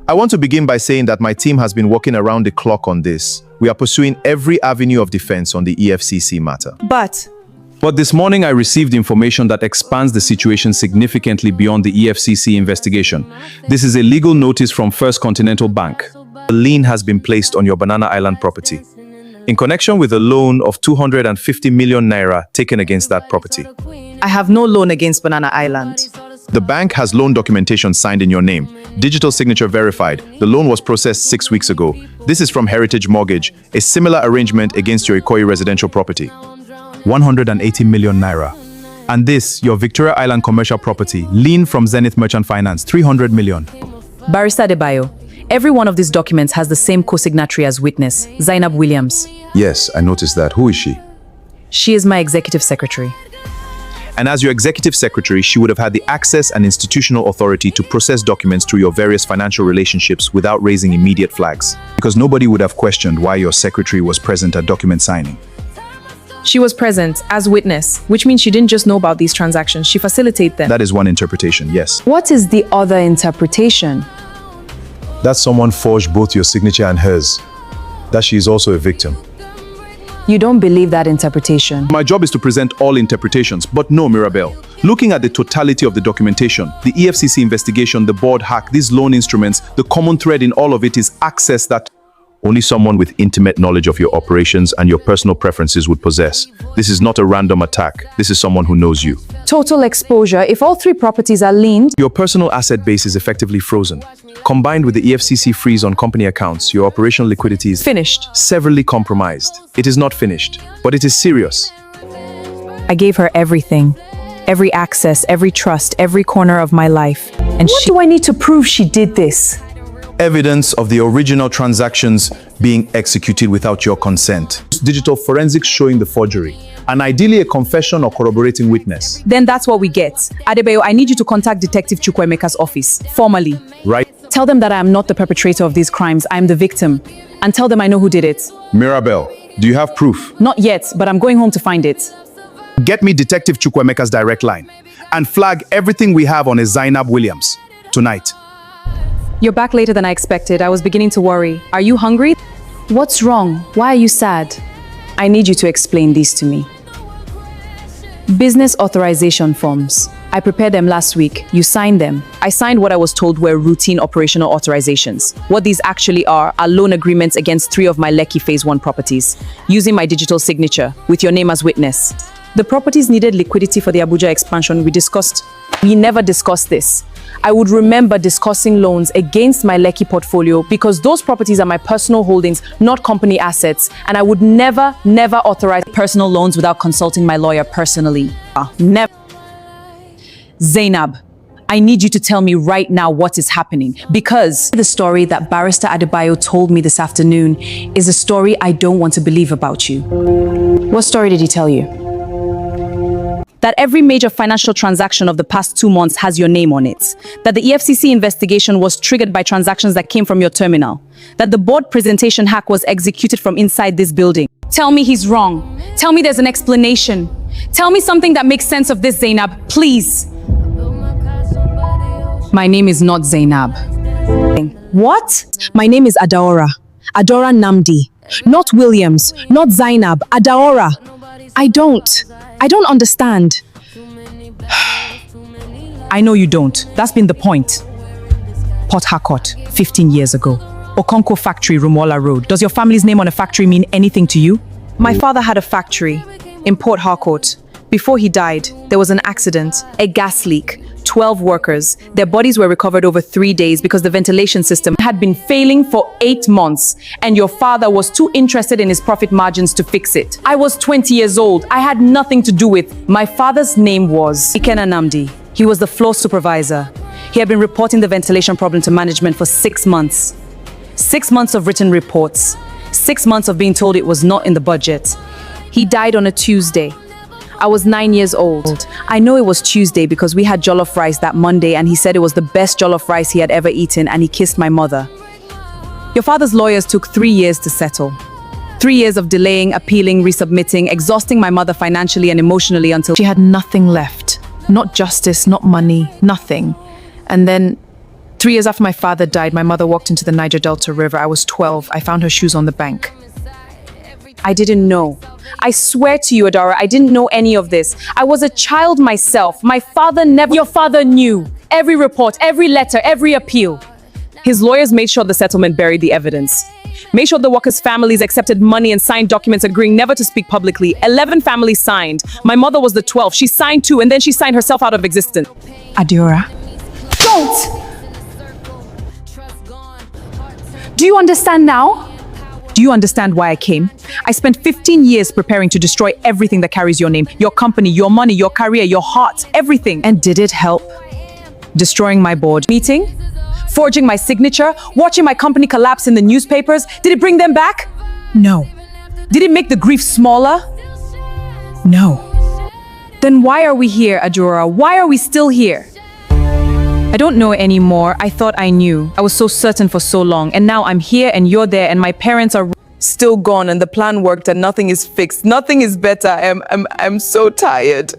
[SPEAKER 11] I want to begin by saying that my team has been working around the clock on this. We are pursuing every avenue of defense on the EFCC matter.
[SPEAKER 3] But this morning I received information that expands the situation significantly beyond the EFCC investigation. This is a legal notice from First Continental Bank. A lien has been placed on your Banana Island property in connection with a loan of 250 million naira taken against that property.
[SPEAKER 10] I have no loan against Banana Island.
[SPEAKER 11] The bank has loan documentation signed in your name, digital signature verified. The loan was processed 6 weeks ago. This is from Heritage Mortgage, a similar arrangement against your Ikoyi residential property.
[SPEAKER 3] 180 million naira. And this, your Victoria Island commercial property, lien from Zenith Merchant Finance, 300 million.
[SPEAKER 6] Barrister Adebayo, every one of these documents has the same co-signatory as witness, Zainab Williams.
[SPEAKER 18] Yes, I noticed that. Who is she?
[SPEAKER 6] She is my executive secretary.
[SPEAKER 3] And as your executive secretary, she would have had the access and institutional authority to process documents through your various financial relationships without raising immediate flags. Because nobody would have questioned why your secretary was present at document signing.
[SPEAKER 6] She was present as witness, which means she didn't just know about these transactions, she facilitated them.
[SPEAKER 3] That is one interpretation, yes.
[SPEAKER 6] What is the other interpretation?
[SPEAKER 18] That someone forged both your signature and hers. That she is also a victim.
[SPEAKER 6] You don't believe that interpretation?
[SPEAKER 3] My job is to present all interpretations, but no, Mirabel. Looking at the totality of the documentation, the EFCC investigation, the board hack, these loan instruments, the common thread in all of it is access that only someone with intimate knowledge of your operations and your personal preferences would possess. This is not a random attack. This is someone who knows you.
[SPEAKER 2] Total exposure. If all 3 properties are liened,
[SPEAKER 1] Your personal asset base is effectively frozen. Combined with the EFCC freeze on company accounts, your operational liquidity is
[SPEAKER 2] finished.
[SPEAKER 1] severely compromised. It is not finished, but it is serious.
[SPEAKER 15] I gave her everything. Every access, every trust, every corner of my life. And
[SPEAKER 2] What do I need to prove she did this?
[SPEAKER 3] Evidence of the original transactions being executed without your consent.
[SPEAKER 9] Digital forensics showing the forgery. And ideally a confession or corroborating witness.
[SPEAKER 15] Then that's what we get. Adebayo, I need you to contact Detective Chukwuemeka's office, formally.
[SPEAKER 3] Right?
[SPEAKER 15] Tell them that I am not the perpetrator of these crimes, I am the victim. And tell them I know who did it.
[SPEAKER 3] Mirabel, do you have proof?
[SPEAKER 15] Not yet, but I'm going home to find it.
[SPEAKER 14] Get me Detective Chukwuemeka's direct line and flag everything we have on a Zainab Williams tonight.
[SPEAKER 15] You're back later than I expected. I was beginning to worry. Are you hungry? What's wrong? Why are you sad? I need you to explain these to me. Business authorization forms. I prepared them last week. You signed them. I signed what I was told were routine operational authorizations. What these actually are loan agreements against 3 of my Lekki Phase 1 properties, using my digital signature, with your name as witness. The properties needed liquidity for the Abuja expansion we never discussed this. I would remember discussing loans against my Lekki portfolio because those properties are my personal holdings, not company assets, and I would never authorize personal loans without consulting my lawyer personally. Never. Zainab, I need you to tell me right now what is happening, because the story that Barrister Adebayo told me this afternoon is a story I don't want to believe about you. What story did he tell you? That every major financial transaction of the past 2 months has your name on it. That the EFCC investigation was triggered by transactions that came from your terminal. That the board presentation hack was executed from inside this building. Tell me he's wrong. Tell me there's an explanation. Tell me something that makes sense of this, Zainab, please. My name is not Zainab. What? My name is Adaora. Adaora Namdi. Not Williams. Not Zainab. Adaora. I don't understand. I know you don't. That's been the point. Port Harcourt, 15 years ago. Okonko factory, Rumola Road. Does your family's name on a factory mean anything to you? My father had a factory in Port Harcourt. Before he died, there was an accident, a gas leak. 12 workers. Their bodies were recovered over 3 days because the ventilation system had been failing for 8 months, and your father was too interested in his profit margins to fix it. I was 20 years old. I had nothing to do with. My father's name was Ikena Namdi. He was the floor supervisor. He had been reporting the ventilation problem to management for 6 months. 6 months of written reports. 6 months of being told it was not in the budget. He died on a Tuesday. I was 9 years old. I know it was Tuesday because we had jollof rice that Monday, and he said it was the best jollof rice he had ever eaten, and he kissed my mother. Your father's lawyers took 3 years to settle. 3 years of delaying, appealing, resubmitting, exhausting my mother financially and emotionally until she had nothing left. Not justice, not money, nothing. And then 3 years after my father died, my mother walked into the Niger Delta River. I was 12. I found her shoes on the bank. I didn't know. I swear to you, Adara, I didn't know any of this. I was a child myself. My father never... Your father knew. Every report, every letter, every appeal. His lawyers made sure the settlement buried the evidence. Made sure the workers' families accepted money and signed documents agreeing never to speak publicly. 11 families signed. My mother was the 12th. She signed too, and then she signed herself out of existence. Adora. Don't! Do you understand now? Do you understand why I came? I spent 15 years preparing to destroy everything that carries your name, your company, your money, your career, your heart, everything. And did it help? Destroying my board meeting? Forging my signature? Watching my company collapse in the newspapers? Did it bring them back? No. Did it make the grief smaller? No. Then why are we here, Adora? Why are we still here? I don't know anymore. I thought I knew. I was so certain for so long, and now I'm here and you're there, and my parents are still gone, and the plan worked and nothing is fixed. Nothing is better. I'm so tired.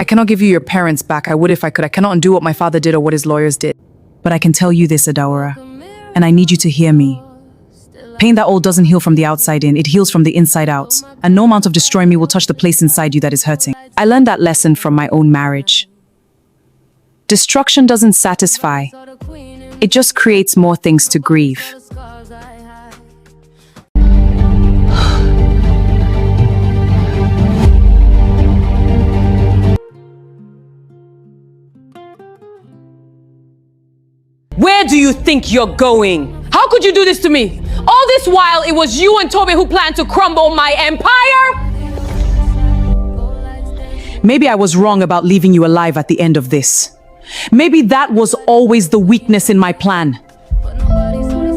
[SPEAKER 15] I cannot give you your parents back. I would if I could. I cannot undo what my father did or what his lawyers did. But I can tell you this, Adawara, and I need you to hear me. Pain that old doesn't heal from the outside in, it heals from the inside out. And no amount of destroying me will touch the place inside you that is hurting. I learned that lesson from my own marriage. Destruction doesn't satisfy. It just creates more things to grieve.
[SPEAKER 2] Where do you think you're going? How could you do this to me? All this while, it was you and Toby who planned to crumble my empire?
[SPEAKER 15] Maybe I was wrong about leaving you alive at the end of this. Maybe that was always the weakness in my plan.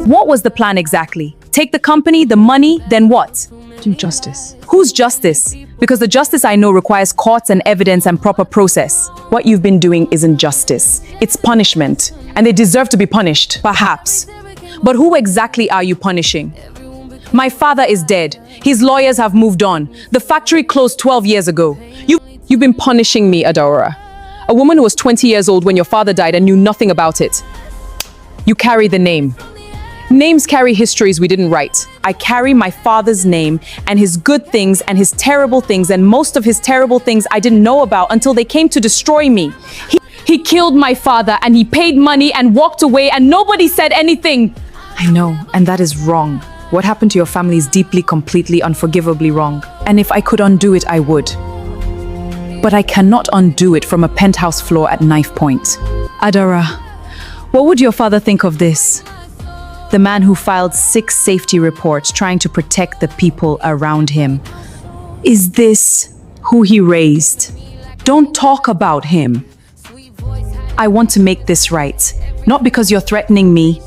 [SPEAKER 8] What was the plan exactly? Take the company, the money, then what?
[SPEAKER 6] Do justice.
[SPEAKER 8] Whose justice? Because the justice I know requires courts and evidence and proper process.
[SPEAKER 2] What you've been doing isn't justice. It's punishment. And they deserve to be punished.
[SPEAKER 8] Perhaps. But who exactly are you punishing? My father is dead. His lawyers have moved on. The factory closed 12 years ago.
[SPEAKER 2] You've been punishing me, Adaora. A woman who was 20 years old when your father died and knew nothing about it. You carry the name. Names carry histories we didn't write.
[SPEAKER 8] I carry my father's name and his good things and his terrible things, and most of his terrible things I didn't know about until they came to destroy me. He killed my father and he paid money and walked away and nobody said anything.
[SPEAKER 6] I know, and that is wrong. What happened to your family is deeply, completely, unforgivably wrong. And if I could undo it, I would. But I cannot undo it from a penthouse floor at knife point.
[SPEAKER 15] Adara, what would your father think of this? The man who filed 6 safety reports trying to protect the people around him. Is this who he raised? Don't talk about him. I want to make this right. Not because you're threatening me,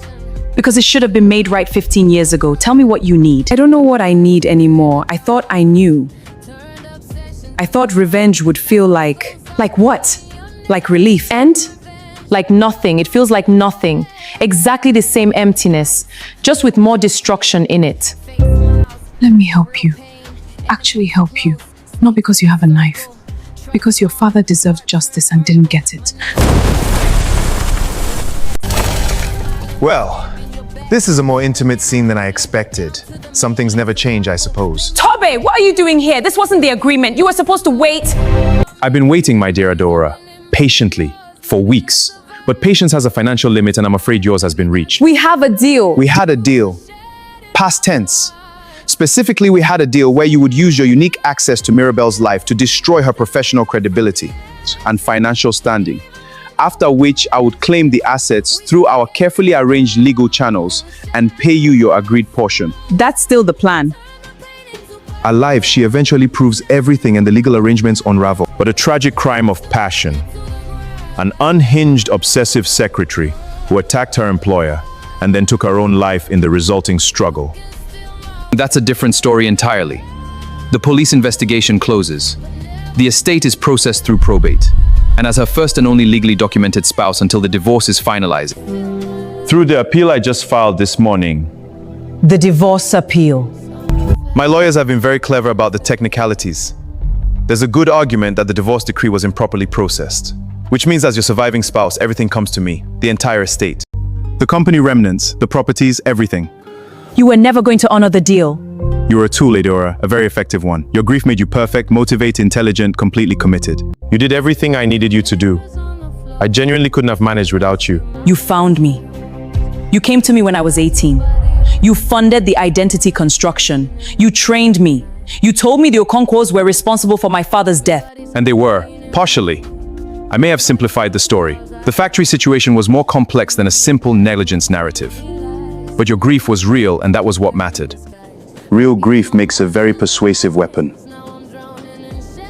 [SPEAKER 15] because it should have been made right 15 years ago. Tell me what you need.
[SPEAKER 2] I don't know what I need anymore. I thought I knew. I thought revenge would feel like... Like what? Like relief. And? Like nothing. It feels like nothing. Exactly the same emptiness, just with more destruction in it.
[SPEAKER 6] Let me help you. Actually help you. Not because you have a knife. Because your father deserved justice and didn't get it.
[SPEAKER 11] Well, this is a more intimate scene than I expected. Some things never change, I suppose.
[SPEAKER 2] Toby, what are you doing here? This wasn't the agreement. You were supposed to wait.
[SPEAKER 3] I've been waiting, my dear Adora, patiently, for weeks. But patience has a financial limit and I'm afraid yours has been reached.
[SPEAKER 2] We have a deal.
[SPEAKER 14] We had a deal. Past tense. Specifically, we had a deal where you would use your unique access to Mirabelle's life to destroy her professional credibility and financial standing. After which, I would claim the assets through our carefully arranged legal channels and pay you your agreed portion.
[SPEAKER 8] That's still the plan.
[SPEAKER 3] Alive, she eventually proves everything and the legal arrangements unravel. But a tragic crime of passion. An unhinged, obsessive secretary who attacked her employer and then took her own life in the resulting struggle.
[SPEAKER 1] That's a different story entirely. The police investigation closes. The estate is processed through probate, and as her first and only legally documented spouse until the divorce is finalized.
[SPEAKER 3] Through the appeal I just filed this morning.
[SPEAKER 2] The divorce appeal.
[SPEAKER 11] My lawyers have been very clever about the technicalities. There's a good argument that the divorce decree was improperly processed, which means as your surviving spouse, everything comes to me, the entire estate. The company remnants, the properties, everything.
[SPEAKER 15] You were never going to honor the deal.
[SPEAKER 11] You were a tool, Adora, a very effective one. Your grief made you perfect, motivated, intelligent, completely committed. You did everything I needed you to do. I genuinely couldn't have managed without you.
[SPEAKER 15] You found me. You came to me when I was 18. You funded the identity construction. You trained me. You told me the Okonkwo's were responsible for my father's death.
[SPEAKER 3] And they were, partially. I may have simplified the story. The factory situation was more complex than a simple negligence narrative. But your grief was real, and that was what mattered.
[SPEAKER 11] Real grief makes a very persuasive weapon.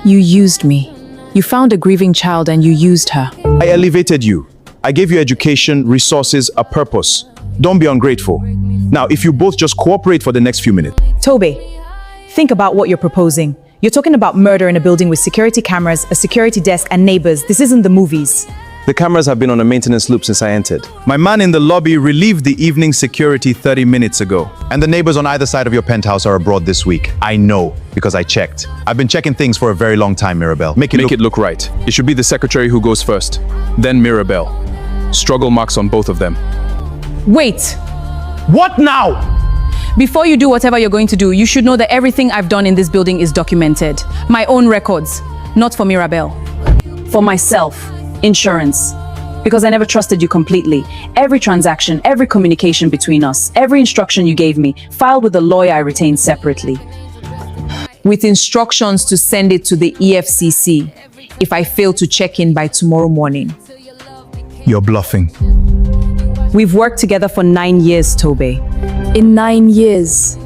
[SPEAKER 6] You used me. You found a grieving child and you used her.
[SPEAKER 3] I elevated you. I gave you education, resources, a purpose. Don't be ungrateful. Now, if you both just cooperate for the next few minutes.
[SPEAKER 15] Toby, think about what you're proposing. You're talking about murder in a building with security cameras, a security desk, and neighbors. This isn't the movies.
[SPEAKER 3] The cameras have been on a maintenance loop since I entered.
[SPEAKER 14] My man in the lobby relieved the evening security 30 minutes ago. And the neighbors on either side of your penthouse are abroad this week. I know, because I checked. I've been checking things for a very long time, Mirabelle.
[SPEAKER 1] Make it look right. It should be the secretary who goes first, then Mirabelle. Struggle marks on both of them.
[SPEAKER 2] Wait.
[SPEAKER 14] What now?
[SPEAKER 2] Before you do whatever you're going to do, you should know that everything I've done in this building is documented. My own records.
[SPEAKER 15] Not for Mirabel. For myself. Insurance. Because I never trusted you completely. Every transaction, every communication between us, every instruction you gave me, filed with the lawyer I retained separately.
[SPEAKER 2] With instructions to send it to the EFCC if I fail to check in by tomorrow morning.
[SPEAKER 14] You're bluffing.
[SPEAKER 15] We've worked together for 9 years, Tobe.
[SPEAKER 7] In 9 years,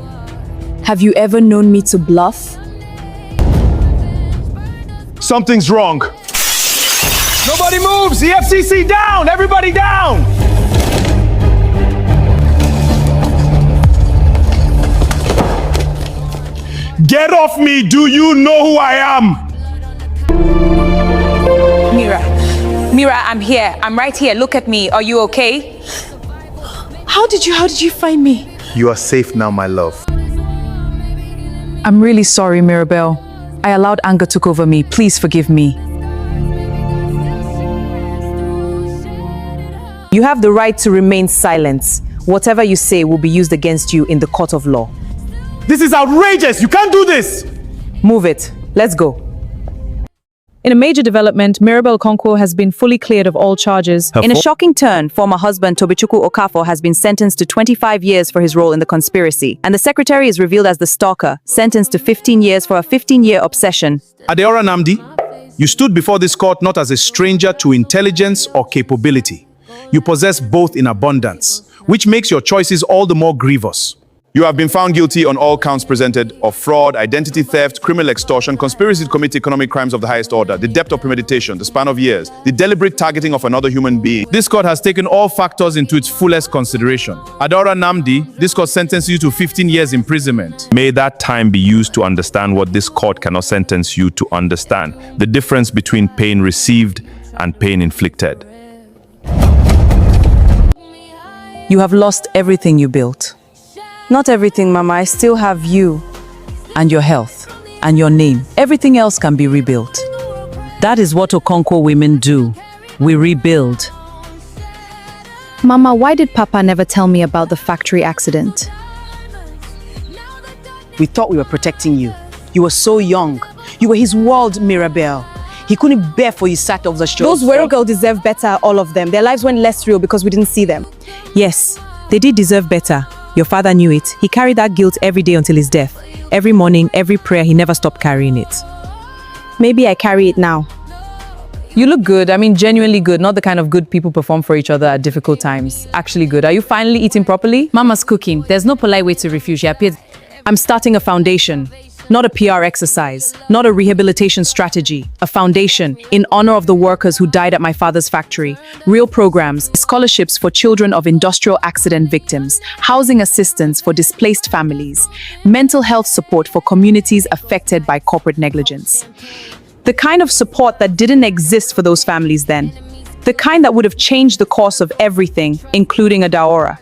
[SPEAKER 7] have you ever known me to bluff?
[SPEAKER 3] Something's wrong. Nobody moves! The FCC down! Everybody down! Get off me! Do you know who I am?
[SPEAKER 2] Mira, I'm here. I'm right here. Look at me. Are you okay?
[SPEAKER 7] How did you find me?
[SPEAKER 14] You are safe now, my love.
[SPEAKER 10] I'm really sorry, Mirabel. I allowed anger took over me. Please forgive me.
[SPEAKER 2] You have the right to remain silent. Whatever you say will be used against you in the court of law.
[SPEAKER 3] This is outrageous! You can't do this!
[SPEAKER 2] Move it. Let's go.
[SPEAKER 8] In a major development, Mirabel Okonkwo has been fully cleared of all charges. In a shocking turn, former husband Tobechukwu Okafor has been sentenced to 25 years for his role in the conspiracy, and the secretary is revealed as the stalker, sentenced to 15 years for a 15-year obsession.
[SPEAKER 14] Adeora Namdi, you stood before this court not as a stranger to intelligence or capability. You possess both in abundance, which makes your choices all the more grievous. You have been found guilty on all counts presented of fraud, identity theft, criminal extortion, conspiracy to commit economic crimes of the highest order, the depth of premeditation, the span of years, the deliberate targeting of another human being. This court has taken all factors into its fullest consideration. Adeora Namdi, this court sentences you to 15 years imprisonment.
[SPEAKER 3] May that time be used to understand what this court cannot sentence you to understand. The difference between pain received and pain inflicted.
[SPEAKER 15] You have lost everything you built. Not everything, Mama. I still have you and your health and your name. Everything else can be rebuilt. That is what Okonkwo women do. We rebuild.
[SPEAKER 6] Mama, why did Papa never tell me about the factory accident?
[SPEAKER 19] We thought we were protecting you. You were so young. You were his world, Mirabel. He couldn't bear for you sat off the show.
[SPEAKER 7] Those Wero girls deserve better, all of them. Their lives went less real because we didn't see them.
[SPEAKER 8] Yes, they did deserve better. Your father knew it. He carried that guilt every day until his death. Every morning, every prayer, he never stopped carrying it.
[SPEAKER 7] Maybe I carry it now.
[SPEAKER 2] You look good. I mean, genuinely good. Not the kind of good people perform for each other at difficult times. Actually good. Are you finally eating properly?
[SPEAKER 8] Mama's cooking. There's no polite way to refuse. She appeared.
[SPEAKER 2] I'm starting a foundation. Not a PR exercise, not a rehabilitation strategy, a foundation in honor of the workers who died at my father's factory. Real programs, scholarships for children of industrial accident victims, housing assistance for displaced families, mental health support for communities affected by corporate negligence. The kind of support that didn't exist for those families then. The kind that would have changed the course of everything, including Adeora.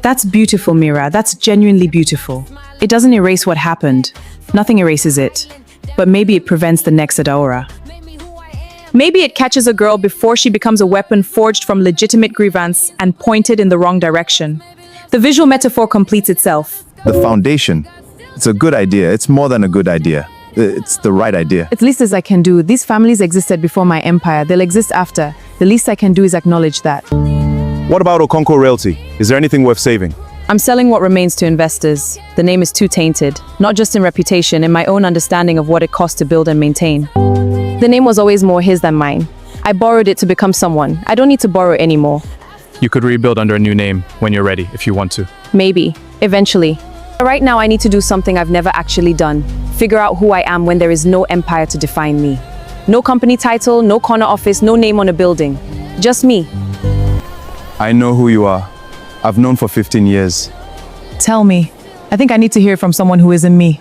[SPEAKER 8] That's beautiful, Mira. That's genuinely beautiful. It doesn't erase what happened. Nothing erases it. But maybe it prevents the next Adeora.
[SPEAKER 2] Maybe it catches a girl before she becomes a weapon forged from legitimate grievance and pointed in the wrong direction. The visual metaphor completes itself.
[SPEAKER 14] The foundation. It's a good idea. It's more than a good idea. It's the right idea.
[SPEAKER 6] It's the least as I can do. These families existed before my empire. They'll exist after. The least I can do is acknowledge that.
[SPEAKER 14] What about Okonkwo Realty? Is there anything worth saving?
[SPEAKER 2] I'm selling what remains to investors. The name is too tainted, not just in reputation, in my own understanding of what it costs to build and maintain. The name was always more his than mine. I borrowed it to become someone. I don't need to borrow anymore.
[SPEAKER 9] You could rebuild under a new name when you're ready, if you want to.
[SPEAKER 2] Maybe, eventually. Right now, I need to do something I've never actually done. Figure out who I am when there is no empire to define me. No company title, no corner office, no name on a building. Just me.
[SPEAKER 14] I know who you are. I've known for 15 years.
[SPEAKER 6] Tell me. I think I need to hear from someone who isn't me.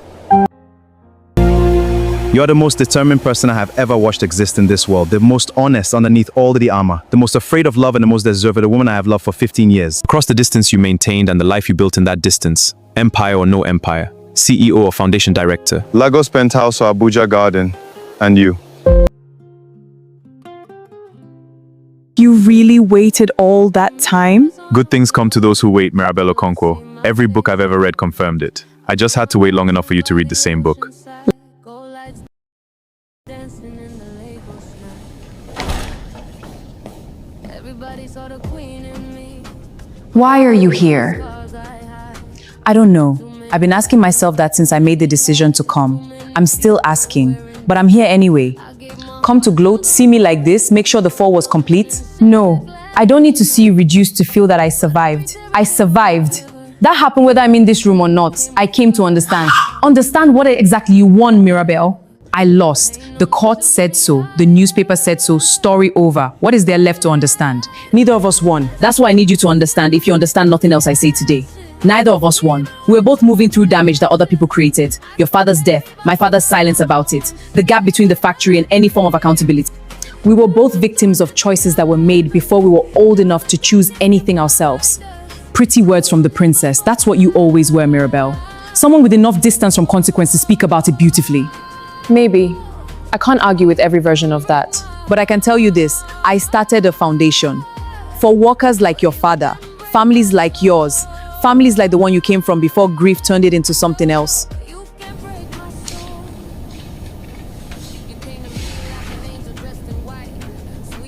[SPEAKER 14] You're the most determined person I have ever watched exist in this world. The most honest underneath all the armor. The most afraid of love and the most deserving. The woman I have loved for 15 years.
[SPEAKER 12] Across the distance you maintained and the life you built in that distance. Empire or no empire. CEO or foundation director.
[SPEAKER 14] Lagos Penthouse or Abuja Garden. And you.
[SPEAKER 6] You really waited all that time?
[SPEAKER 3] Good things come to those who wait, Mirabel Okonkwo. Every book I've ever read confirmed it. I just had to wait long enough for you to read the same book.
[SPEAKER 4] dancing in the Lagos night. Everybody saw the queen in me.
[SPEAKER 15] Why are you here? I don't know. I've been asking myself that since I made the decision to come. I'm still asking, but I'm here anyway. Come to gloat, see me like this, make sure the fall was complete? No, I don't need to see you reduced to feel that I survived. I survived. That happened whether I'm in this room or not. I came to understand. Understand what exactly you won, Mirabel. I lost. The court said so. The newspaper said so. Story over. What is there left to understand? Neither of us won. That's what I need you to understand if you understand nothing else I say today. Neither of us won. We were both moving through damage that other people created. Your father's death, my father's silence about it, the gap between the factory and any form of accountability. We were both victims of choices that were made before we were old enough to choose anything ourselves. Pretty words from the princess. That's what you always were, Mirabel. Someone with enough distance from consequence to speak about it beautifully.
[SPEAKER 7] Maybe. I can't argue with every version of that.
[SPEAKER 15] But I can tell you this, I started a foundation. For workers like your father, families like yours, families like the one you came from before grief turned it into something else.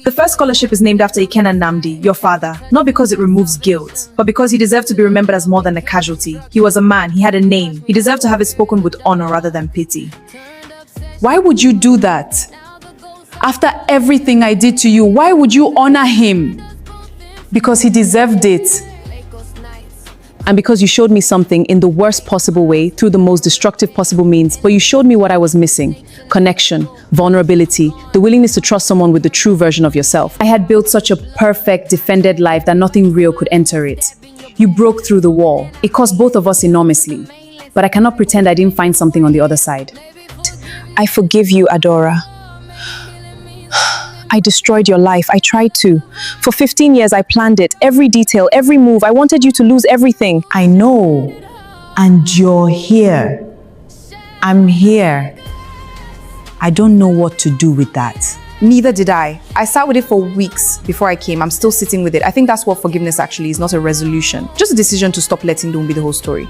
[SPEAKER 15] The first scholarship is named after Ikenna Nnamdi, your father, not because it removes guilt, but because he deserved to be remembered as more than a casualty. He was a man, he had a name. He deserved to have it spoken with honor rather than pity. Why would you do that? After everything I did to you, why would you honor him? Because he deserved it. And because you showed me something in the worst possible way, through the most destructive possible means, but you showed me what I was missing. Connection, vulnerability, the willingness to trust someone with the true version of yourself. I had built such a perfect, defended life that nothing real could enter it. You broke through the wall. It cost both of us enormously. But I cannot pretend I didn't find something on the other side. I forgive you, Adora. I destroyed your life. I tried to. For 15 years, I planned it. Every detail, every move. I wanted you to lose everything. I know. And you're here. I'm here. I don't know what to do with that.
[SPEAKER 7] Neither did I. I sat with it for weeks before I came. I'm still sitting with it. I think that's what forgiveness actually is, not a resolution. Just a decision to stop letting Doom be the whole story.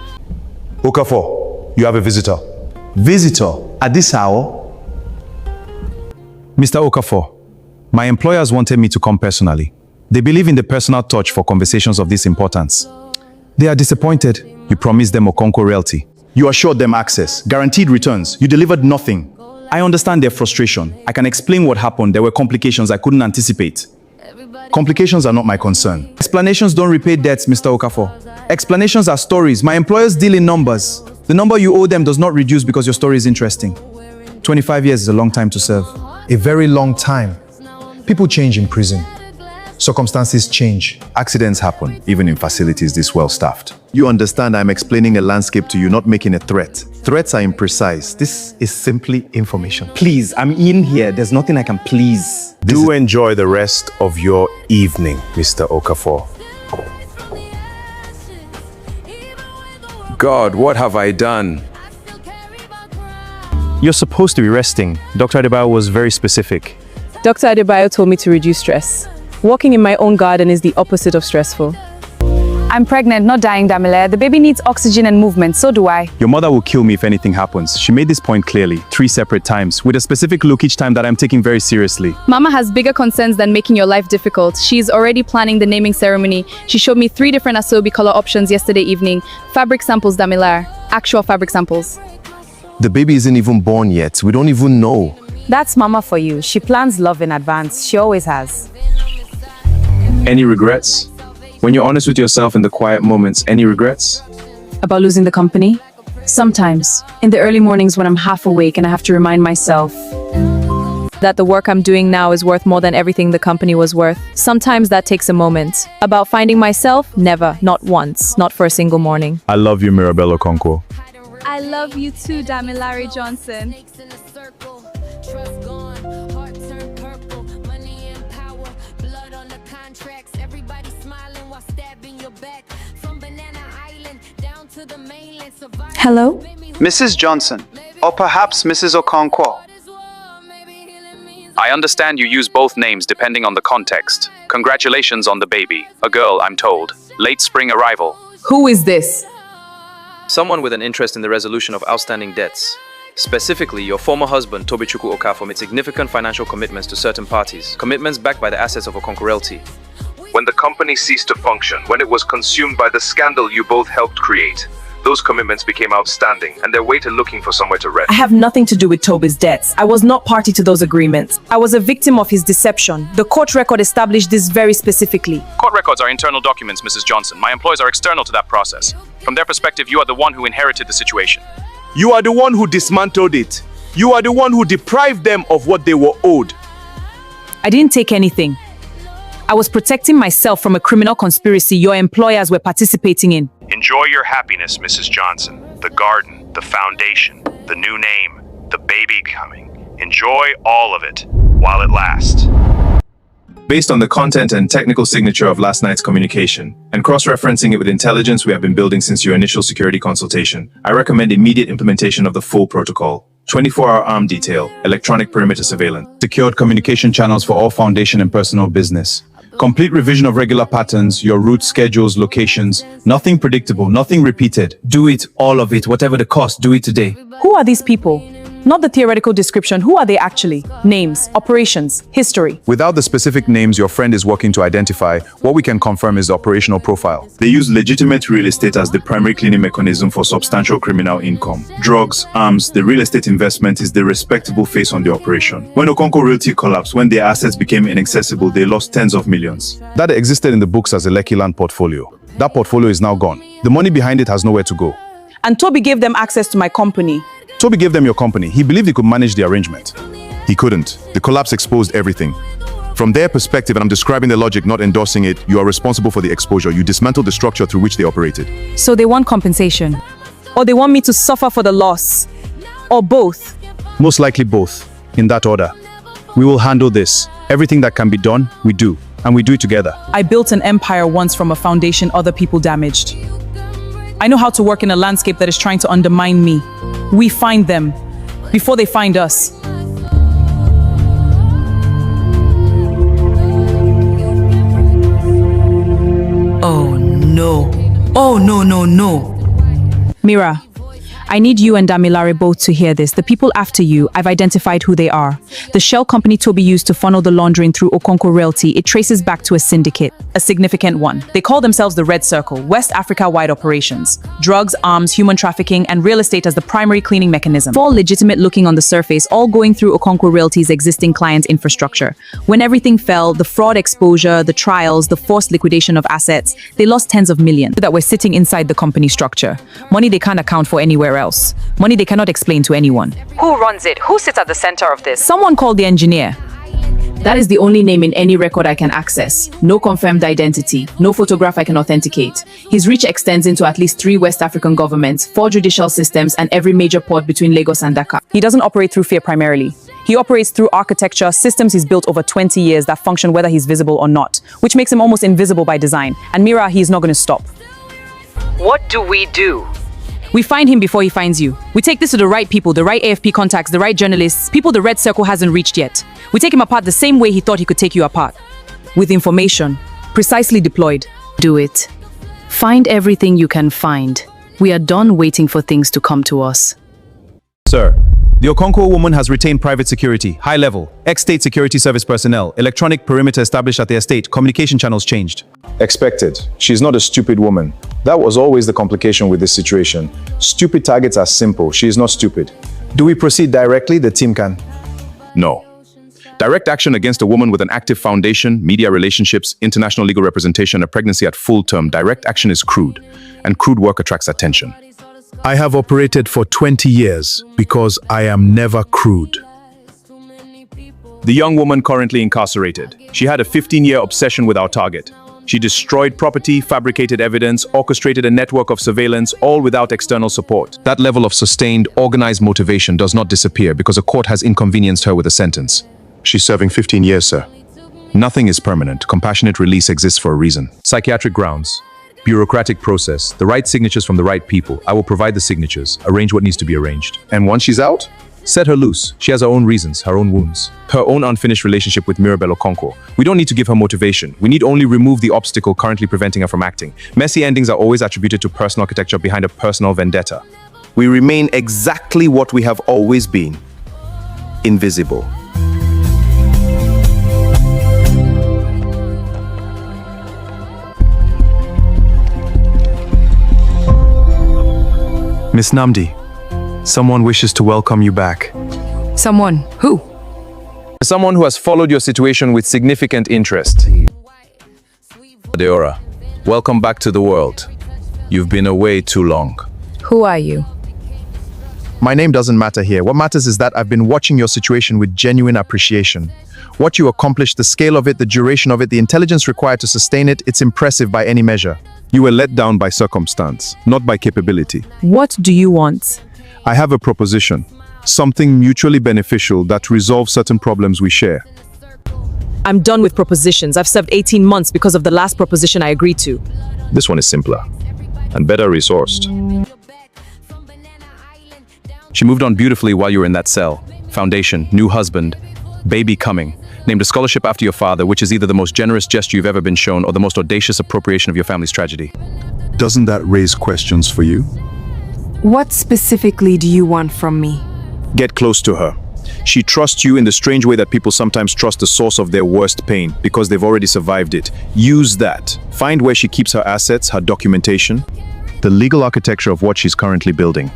[SPEAKER 18] Okafor, you have a visitor. Visitor? At this hour?
[SPEAKER 3] Mr. Okafor, my employers wanted me to come personally. They believe in the personal touch for conversations of this importance. They are disappointed. You promised them Okonkwo Realty.
[SPEAKER 14] You assured them access, guaranteed returns. You delivered nothing.
[SPEAKER 3] I understand their frustration. I can explain what happened. There were complications I couldn't anticipate.
[SPEAKER 14] Complications are not my concern.
[SPEAKER 3] Explanations don't repay debts, Mr. Okafor. Explanations are stories. My employers deal in numbers. The number you owe them does not reduce because your story is interesting. 25 years is a long time to serve.
[SPEAKER 18] A very long time. People change in prison. Circumstances change.
[SPEAKER 14] Accidents happen, even in facilities this well-staffed. You understand I'm explaining a landscape to you, not making a threat. Threats are imprecise. This is simply information.
[SPEAKER 3] Please, I'm in here. There's nothing I can please.
[SPEAKER 18] Do enjoy the rest of your evening, Mr. Okafor.
[SPEAKER 12] God, what have I done?
[SPEAKER 3] You're supposed to be resting. Dr. Adebayo was very specific.
[SPEAKER 7] Dr. Adebayo told me to reduce stress. Walking in my own garden is the opposite of stressful.
[SPEAKER 8] I'm pregnant, not dying, Damile. The baby needs oxygen and movement, so do I.
[SPEAKER 3] Your mother will kill me if anything happens. She made this point clearly, 3 separate times, with a specific look each time that I'm taking very seriously.
[SPEAKER 7] Mama has bigger concerns than making your life difficult. She's already planning the naming ceremony. She showed me 3 different Asobi color options yesterday evening. Fabric samples, Damilar. Actual fabric samples.
[SPEAKER 11] The baby isn't even born yet. We don't even know.
[SPEAKER 15] That's Mama for you. She plans love in advance. She always has.
[SPEAKER 12] Any regrets? When you're honest with yourself in the quiet moments, any regrets?
[SPEAKER 15] About losing the company? Sometimes. In the early mornings when I'm half awake and I have to remind myself
[SPEAKER 7] that the work I'm doing now is worth more than everything the company was worth. Sometimes that takes a moment. About finding myself? Never. Not once. Not for a single morning.
[SPEAKER 3] I love you, Mirabel Okonkwo.
[SPEAKER 8] I love you too, Damilare Johnson.
[SPEAKER 15] Hello?
[SPEAKER 14] Mrs. Johnson, or perhaps Mrs. Okonkwo.
[SPEAKER 1] I understand you use both names depending on the context. Congratulations on the baby. A girl, I'm told. Late spring arrival.
[SPEAKER 7] Who is this?
[SPEAKER 12] Someone with an interest in the resolution of outstanding debts. Specifically, your former husband, Tobichukwu Okafor, made significant financial commitments to certain parties, commitments backed by the assets of Okonkwo Realty.
[SPEAKER 11] When the company ceased to function, when it was consumed by the scandal you both helped create, those commitments became outstanding and they waited looking for somewhere to rest.
[SPEAKER 2] I have nothing to do with Toby's debts. I was not party to those agreements. I was a victim of his deception. The court record established this very specifically.
[SPEAKER 3] Court records are internal documents, Mrs. Johnson. My employees are external to that process. From their perspective, you are the one who inherited the situation.
[SPEAKER 11] You are the one who dismantled it. You are the one who deprived them of what they were owed.
[SPEAKER 2] I didn't take anything. I was protecting myself from a criminal conspiracy your employers were participating in.
[SPEAKER 3] Enjoy your happiness, Mrs. Johnson. The garden, the foundation, the new name, the baby coming. Enjoy all of it while it lasts.
[SPEAKER 1] Based on the content and technical signature of last night's communication, and cross-referencing it with intelligence we have been building since your initial security consultation, I recommend immediate implementation of the full protocol. 24-hour arm detail, electronic perimeter surveillance, secured communication channels for all foundation and personal business. Complete revision of regular patterns, your routes, schedules, locations. Nothing predictable, nothing repeated. Do it, all of it, whatever the cost, do it today.
[SPEAKER 2] Who are these people? Not the theoretical description. Who are they actually? Names, operations, history.
[SPEAKER 14] Without the specific names your friend is working to identify, what we can confirm is the operational profile.
[SPEAKER 1] They use legitimate real estate as the primary cleaning mechanism for substantial criminal income. Drugs, arms, the real estate investment is the respectable face on the operation. When Okonkwo Realty collapsed, when their assets became inaccessible, they lost tens of millions.
[SPEAKER 14] That existed in the books as a Lekki land portfolio. That portfolio is now gone. The money behind it has nowhere to go.
[SPEAKER 2] And Toby gave them access to my company.
[SPEAKER 14] Toby gave them your company. He believed he could manage the arrangement. He couldn't. The collapse exposed everything. From their perspective, and I'm describing the logic, not endorsing it, you are responsible for the exposure. You dismantled the structure through which they operated.
[SPEAKER 2] So they want compensation. Or they want me to suffer for the loss. Or both.
[SPEAKER 14] Most likely both, in that order. We will handle this. Everything that can be done, we do. And we do it together.
[SPEAKER 2] I built an empire once from a foundation other people damaged. I know how to work in a landscape that is trying to undermine me. We find them before they find us.
[SPEAKER 15] Oh no. Oh no.
[SPEAKER 2] Mira, I need you and Damilare both to hear this. The people after you, I've identified who they are. The shell company Toby used to funnel the laundering through Okonkwo Realty, it traces back to a syndicate, a significant one. They call themselves the Red Circle, West Africa-wide operations. Drugs, arms, human trafficking, and real estate as the primary cleaning mechanism. All legitimate looking on the surface, all going through Okonkwo Realty's existing client infrastructure. When everything fell, the fraud exposure, the trials, the forced liquidation of assets, they lost tens of millions that were sitting inside the company structure. Money they can't account for anywhere else. Money they cannot explain to anyone.
[SPEAKER 8] Who runs it? Who sits at the center of this?
[SPEAKER 2] Someone called the engineer. That is the only name in any record I can access. No confirmed identity, no photograph I can authenticate. His reach extends into at least 3 West African governments, 4 judicial systems, and every major port between Lagos and Dakar. He doesn't operate through fear primarily. He operates through architecture, systems he's built over 20 years that function whether he's visible or not, which makes him almost invisible by design. And Mira, he is not going to stop.
[SPEAKER 8] What do we do?
[SPEAKER 2] We find him before he finds you. We take this to the right people, the right AFP contacts, the right journalists, people the Red Circle hasn't reached yet. We take him apart the same way he thought he could take you apart. With information, precisely deployed.
[SPEAKER 15] Do it. Find everything you can find. We are done waiting for things to come to us.
[SPEAKER 14] Sir, the Okonkwo woman has retained private security, high level, ex-state security service personnel, electronic perimeter established at the estate, communication channels changed. Expected. She's not a stupid woman. That was always the complication with this situation. Stupid targets are simple. She is not stupid. Do we proceed directly? The team can. No. Direct action against a woman with an active foundation, media relationships, international legal representation, a pregnancy at full term, direct action is crude, and crude work attracts attention.
[SPEAKER 18] I have operated for 20 years because I am never crude.
[SPEAKER 3] The young woman currently incarcerated. She had a 15-year obsession with our target. She destroyed property, fabricated evidence, orchestrated a network of surveillance, all without external support.
[SPEAKER 14] That level of sustained, organized motivation does not disappear because a court has inconvenienced her with a sentence.
[SPEAKER 18] She's serving 15 years, sir.
[SPEAKER 14] Nothing is permanent. Compassionate release exists for a reason. Psychiatric grounds. Bureaucratic process. The right signatures from the right people. I will provide the signatures. Arrange what needs to be arranged. And once she's out, set her loose. She has her own reasons, her own wounds. Her own unfinished relationship with Mirabel Okonkwo. We don't need to give her motivation. We need only remove the obstacle currently preventing her from acting. Messy endings are always attributed to personal architecture behind a personal vendetta.
[SPEAKER 11] We remain exactly what we have always been: invisible.
[SPEAKER 12] Miss Namdi, someone wishes to welcome you back.
[SPEAKER 6] Someone? Who?
[SPEAKER 12] Someone who has followed your situation with significant interest.
[SPEAKER 1] Adeora, welcome back to the world. You've been away too long.
[SPEAKER 6] Who are you?
[SPEAKER 14] My name doesn't matter here. What matters is that I've been watching your situation with genuine appreciation. What you accomplished, the scale of it, the duration of it, the intelligence required to sustain it, it's impressive by any measure.
[SPEAKER 3] You were let down by circumstance, not by capability.
[SPEAKER 8] What do you want?
[SPEAKER 3] I have a proposition. Something mutually beneficial that resolves certain problems we share.
[SPEAKER 2] I'm done with propositions. I've served 18 months because of the last proposition I agreed to.
[SPEAKER 12] This one is simpler and better resourced.
[SPEAKER 1] She moved on beautifully while you were in that cell. Foundation, new husband, baby coming. Named a scholarship after your father, which is either the most generous gesture you've ever been shown or the most audacious appropriation of your family's tragedy.
[SPEAKER 3] Doesn't that raise questions for you?
[SPEAKER 6] What specifically do you want from me?
[SPEAKER 3] Get close to her. She trusts you in the strange way that people sometimes trust the source of their worst pain because they've already survived it. Use that. Find where she keeps her assets, her documentation,
[SPEAKER 14] The legal architecture of what she's currently building.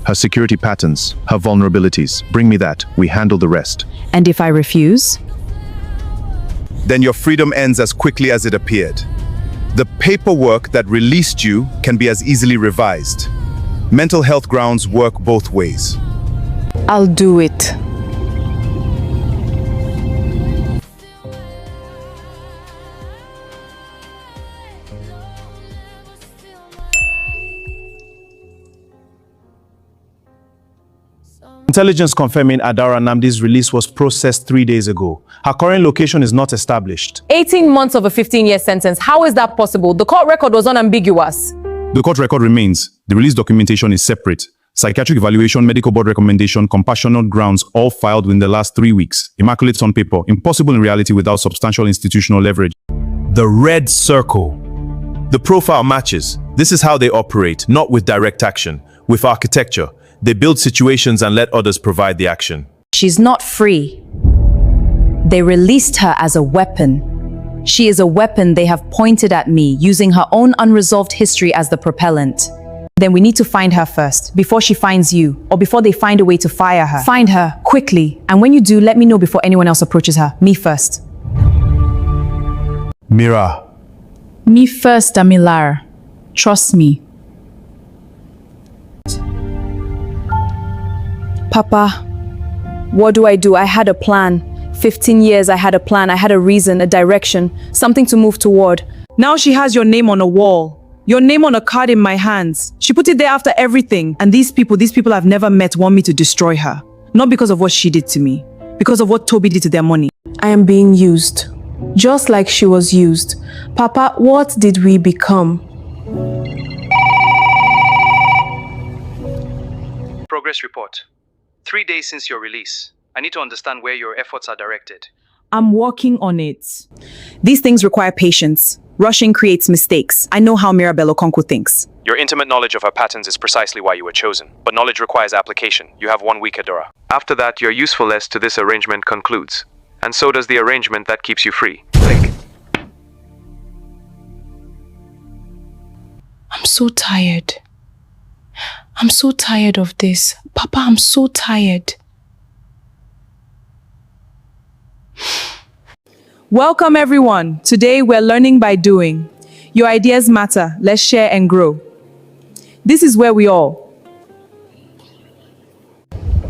[SPEAKER 14] Her security patterns, her vulnerabilities. Bring me that. We handle the rest.
[SPEAKER 8] And if I refuse?
[SPEAKER 11] Then your freedom ends as quickly as it appeared. The paperwork that released you can be as easily revised. Mental health grounds work both ways.
[SPEAKER 6] I'll do it.
[SPEAKER 3] Intelligence confirming Adara Namdi's release was processed 3 days ago. Her current location is not established.
[SPEAKER 2] 18 months of a 15-year sentence. How is that possible? The court record was unambiguous.
[SPEAKER 3] The court record remains. The release documentation is separate. Psychiatric evaluation, medical board recommendation, compassionate grounds, all filed within the last 3 weeks. Immaculate on paper, impossible in reality without substantial institutional leverage.
[SPEAKER 11] The red circle. The profile matches. This is how they operate, not with direct action, with architecture. They build situations and let others provide the action.
[SPEAKER 8] She's not free. They released her as a weapon. She is a weapon they have pointed at me, using her own unresolved history as the propellant. Then we need to find her first, before she finds you, or before they find a way to fire her. Find her, quickly. And when you do, let me know before anyone else approaches her. Me first.
[SPEAKER 3] Mira.
[SPEAKER 6] Me first, Damilar. Trust me.
[SPEAKER 2] Papa, what do? I had a plan. 15 years I had a plan. I had a reason, a direction, something to move toward.
[SPEAKER 19] Now she has your name on a wall. Your name on a card in my hands. She put it there after everything. And these people I've never met want me to destroy her. Not because of what she did to me. Because of what Toby did to their money.
[SPEAKER 17] I am being used. Just like she was used. Papa, what did we become?
[SPEAKER 1] Progress report. 3 days since your release. I need to understand where your efforts are directed.
[SPEAKER 19] I'm working on it. These things require patience. Rushing creates mistakes. I know how Mirabel Okonkwo thinks.
[SPEAKER 12] Your intimate knowledge of her patterns is precisely why you were chosen. But knowledge requires application. You have 1 week, Adora. After that, your usefulness to this arrangement concludes. And so does the arrangement that keeps you free. Think.
[SPEAKER 6] I'm so tired. I'm so tired of this. Papa, I'm so tired.
[SPEAKER 19] Welcome everyone. Today we're learning by doing. Your ideas matter. Let's share and grow. This is where we all.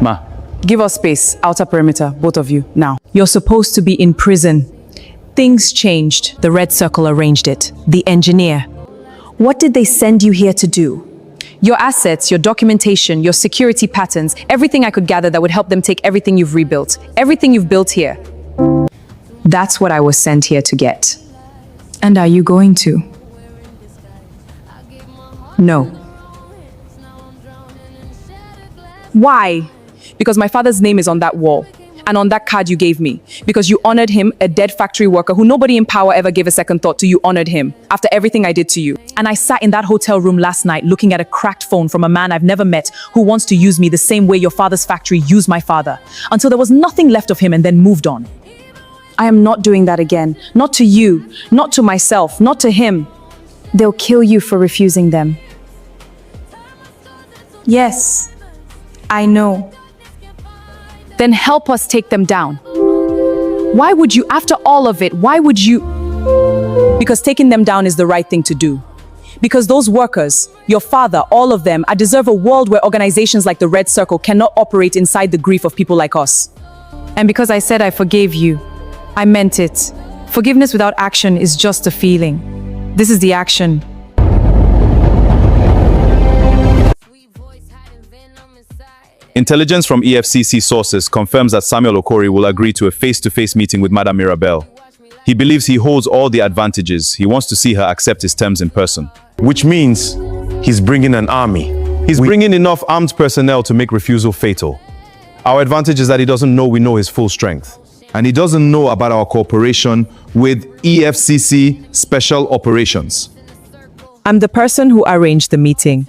[SPEAKER 9] Ma.
[SPEAKER 19] Give us space. Outer perimeter, both of you, now.
[SPEAKER 2] You're supposed to be in prison. Things changed. The red circle arranged it. The engineer. What did they send you here to do? Your assets, your documentation, your security patterns, everything I could gather that would help them take everything you've rebuilt, everything you've built here. That's what I was sent here to get.
[SPEAKER 6] And are you going to?
[SPEAKER 2] No.
[SPEAKER 19] Why? Because my father's name is on that wall.
[SPEAKER 7] And on that card you gave me, because you honored him, a dead factory worker who nobody in power ever gave a second thought to, you honored him after everything I did to you. And I sat in that hotel room last night looking at a cracked phone from a man I've never met who wants to use me the same way your father's factory used my father, until there was nothing left of him and then moved on.
[SPEAKER 15] I am not doing that again. Not to you, not to myself, not to him. They'll kill you for refusing them. Yes, I know.
[SPEAKER 7] Then help us take them down. Why would you, after all of it, why would you? Because taking them down is the right thing to do. Because those workers, your father, all of them, I deserve a world where organizations like the Red Circle cannot operate inside the grief of people like us.
[SPEAKER 15] And because I said I forgave you, I meant it. Forgiveness without action is just a feeling. This is the action.
[SPEAKER 3] Intelligence from EFCC sources confirms that Samuel Okori will agree to a face-to-face meeting with Madam Mirabel. He believes he holds all the advantages. He wants to see her accept his terms in person.
[SPEAKER 16] Which means he's bringing an army.
[SPEAKER 3] He's bringing enough armed personnel to make refusal fatal. Our advantage is that he doesn't know we know his full strength. And he doesn't know about our cooperation with EFCC Special Operations.
[SPEAKER 19] I'm the person who arranged the meeting.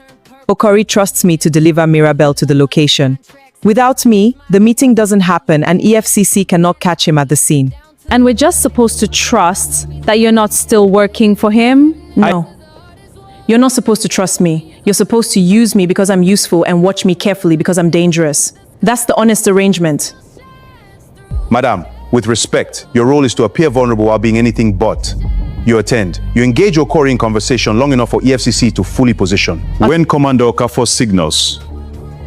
[SPEAKER 19] Okori trusts me to deliver Mirabel to the location. Without me, the meeting doesn't happen and EFCC cannot catch him at the scene.
[SPEAKER 8] And we're just supposed to trust that you're not still working for him?
[SPEAKER 15] No. You're not supposed to trust me. You're supposed to use me because I'm useful and watch me carefully because I'm dangerous. That's the honest arrangement.
[SPEAKER 3] Madam, with respect, your role is to appear vulnerable while being anything but. You attend. You engage Okori in conversation long enough for EFCC to fully position. When Commander Okafor signals,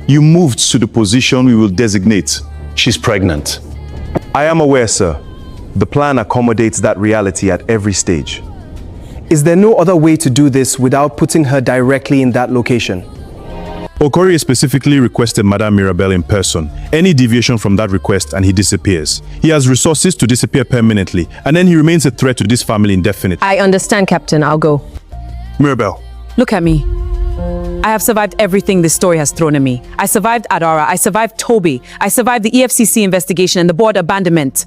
[SPEAKER 3] you moved to the position we will designate.
[SPEAKER 16] She's pregnant.
[SPEAKER 3] I am aware, sir. The plan accommodates that reality at every stage.
[SPEAKER 9] Is there no other way to do this without putting her directly in that location?
[SPEAKER 3] Okori specifically requested Madame Mirabel in person. Any deviation from that request and he disappears. He has resources to disappear permanently, and then he remains a threat to this family indefinitely.
[SPEAKER 7] I understand, Captain. I'll go.
[SPEAKER 3] Mirabel.
[SPEAKER 19] Look at me. I have survived everything this story has thrown at me. I survived Adara, I survived Toby, I survived the EFCC investigation and the board abandonment.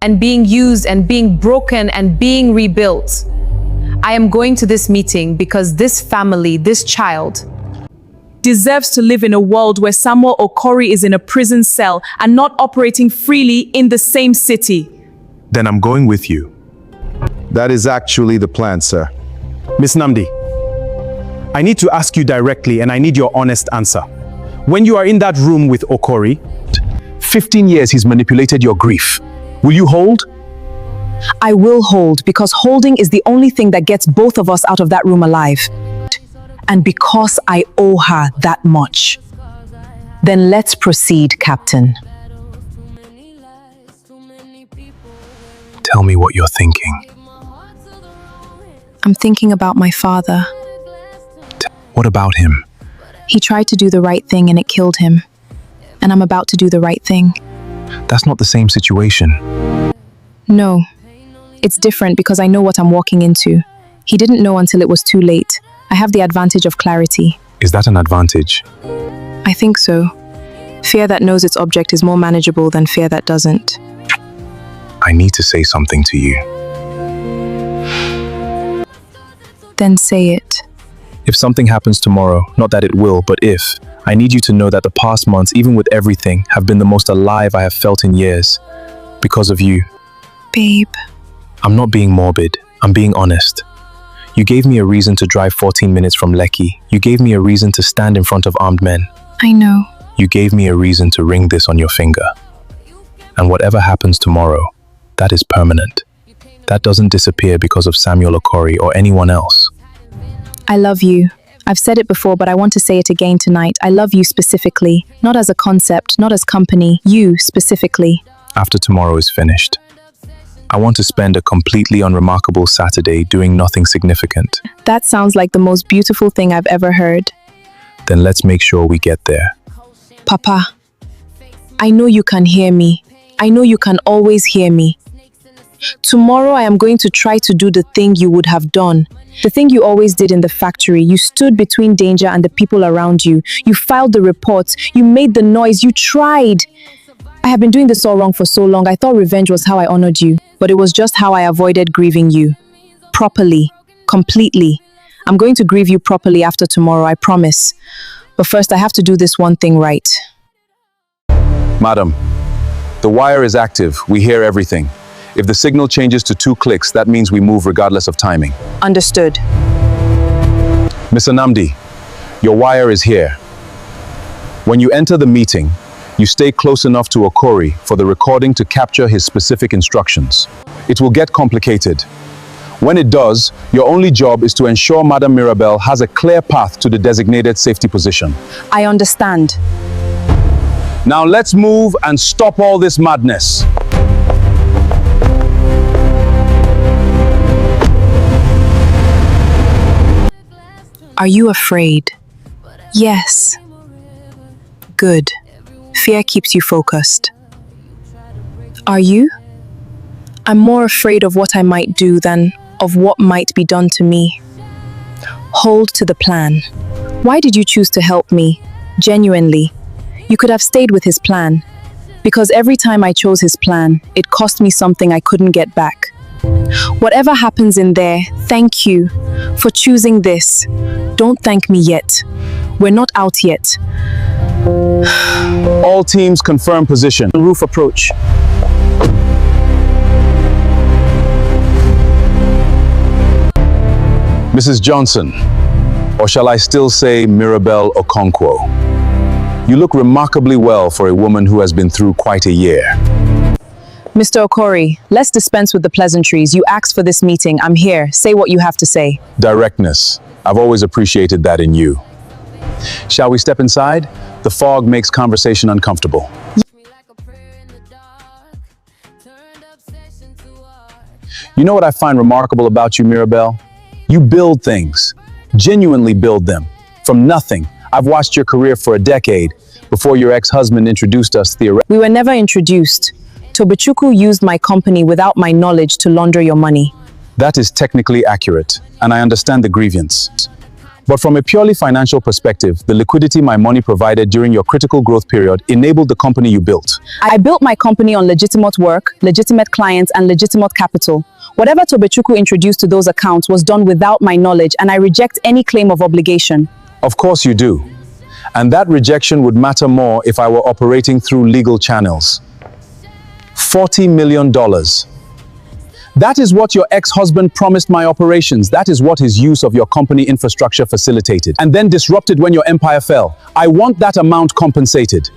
[SPEAKER 7] And being used and being broken and being rebuilt. I am going to this meeting because this family, this child,
[SPEAKER 19] deserves to live in a world where Samuel Okori is in a prison cell and not operating freely in the same city.
[SPEAKER 3] Then I'm going with you. That is actually the plan, sir.
[SPEAKER 9] Miss Namdi, I need to ask you directly and I need your honest answer. When you are in that room with Okori,
[SPEAKER 18] 15 years he's manipulated your grief. Will you hold?
[SPEAKER 15] I will hold because holding is the only thing that gets both of us out of that room alive. And because I owe her that much. Then let's proceed, Captain.
[SPEAKER 16] Tell me what you're thinking.
[SPEAKER 17] I'm thinking about my father.
[SPEAKER 16] What about him?
[SPEAKER 17] He tried to do the right thing and it killed him. And I'm about to do the right thing.
[SPEAKER 16] That's not the same situation.
[SPEAKER 17] No. It's different because I know what I'm walking into. He didn't know until it was too late. I have the advantage of clarity.
[SPEAKER 16] Is that an advantage?
[SPEAKER 17] I think so. Fear that knows its object is more manageable than fear that doesn't.
[SPEAKER 16] I need to say something to you.
[SPEAKER 17] Then say it.
[SPEAKER 9] if something happens tomorrow, not that it will, but if, I need you to know that the past months, even with everything, have been the most alive I have felt in years. Because of you.
[SPEAKER 17] Babe.
[SPEAKER 9] I'm not being morbid. I'm being honest. You gave me a reason to drive 14 minutes from Lekki. You gave me a reason to stand in front of armed men.
[SPEAKER 17] I know.
[SPEAKER 9] You gave me a reason to ring this on your finger. And whatever happens tomorrow, that is permanent. That doesn't disappear because of Samuel Okori or anyone else.
[SPEAKER 17] I love you. I've said it before, but I want to say it again tonight. I love you specifically. Not as a concept, not as company. You specifically.
[SPEAKER 9] After tomorrow is finished, I want to spend a completely unremarkable Saturday doing nothing significant.
[SPEAKER 17] That sounds like the most beautiful thing I've ever heard.
[SPEAKER 9] Then let's make sure we get there.
[SPEAKER 17] Papa, I know you can hear me. I know you can always hear me. Tomorrow I am going to try to do the thing you would have done. The thing you always did in the factory. You stood between danger and the people around you. You filed the reports. You made the noise. You tried. I have been doing this all wrong for so long. I thought revenge was how I honored you, but it was just how I avoided grieving you. Properly. Completely. I'm going to grieve you properly after tomorrow, I promise. But first, I have to do this one thing right.
[SPEAKER 16] Madam, the wire is active. We hear everything. If the signal changes to 2 clicks, that means we move regardless of timing.
[SPEAKER 17] Understood.
[SPEAKER 16] Ms. Nnamdi, your wire is here. When you enter the meeting, you stay close enough to Okori for the recording to capture his specific instructions. It will get complicated. When it does, your only job is to ensure Madam Mirabel has a clear path to the designated safety position.
[SPEAKER 17] I understand.
[SPEAKER 16] Now let's move and stop all this madness.
[SPEAKER 17] Are you afraid? Yes. Good. Fear keeps you focused. Are you? I'm more afraid of what I might do than of what might be done to me. Hold to the plan. Why did you choose to help me? Genuinely. You could have stayed with his plan. Because every time I chose his plan, it cost me something I couldn't get back. Whatever happens in there, thank you for choosing this. Don't thank me yet. We're not out yet.
[SPEAKER 16] All teams confirm position.
[SPEAKER 17] Roof approach.
[SPEAKER 16] Mrs. Johnson, or shall I still say Mirabel Okonkwo? You look remarkably well for a woman who has been through quite a year.
[SPEAKER 17] Mr. Okori, let's dispense with the pleasantries. You asked for this meeting. I'm here. Say what you have to say.
[SPEAKER 16] Directness. I've always appreciated that in you. Shall we step inside? The fog makes conversation uncomfortable. You know what I find remarkable about you, Mirabel? You build things. Genuinely build them. From nothing. I've watched your career for a decade before your ex-husband introduced us theoretically.
[SPEAKER 17] We were never introduced. Tobechukwu used my company without my knowledge to launder your money.
[SPEAKER 16] That is technically accurate, and I understand the grievance. But from a purely financial perspective, the liquidity my money provided during your critical growth period enabled the company you built.
[SPEAKER 17] I built my company on legitimate work, legitimate clients, and legitimate capital. Whatever Tobechukwu introduced to those accounts was done without my knowledge, and I reject any claim of obligation.
[SPEAKER 16] Of course you do. And that rejection would matter more if I were operating through legal channels. $40 million. That is what your ex-husband promised my operations. That is what his use of your company infrastructure facilitated and then disrupted when your empire fell. I want that amount compensated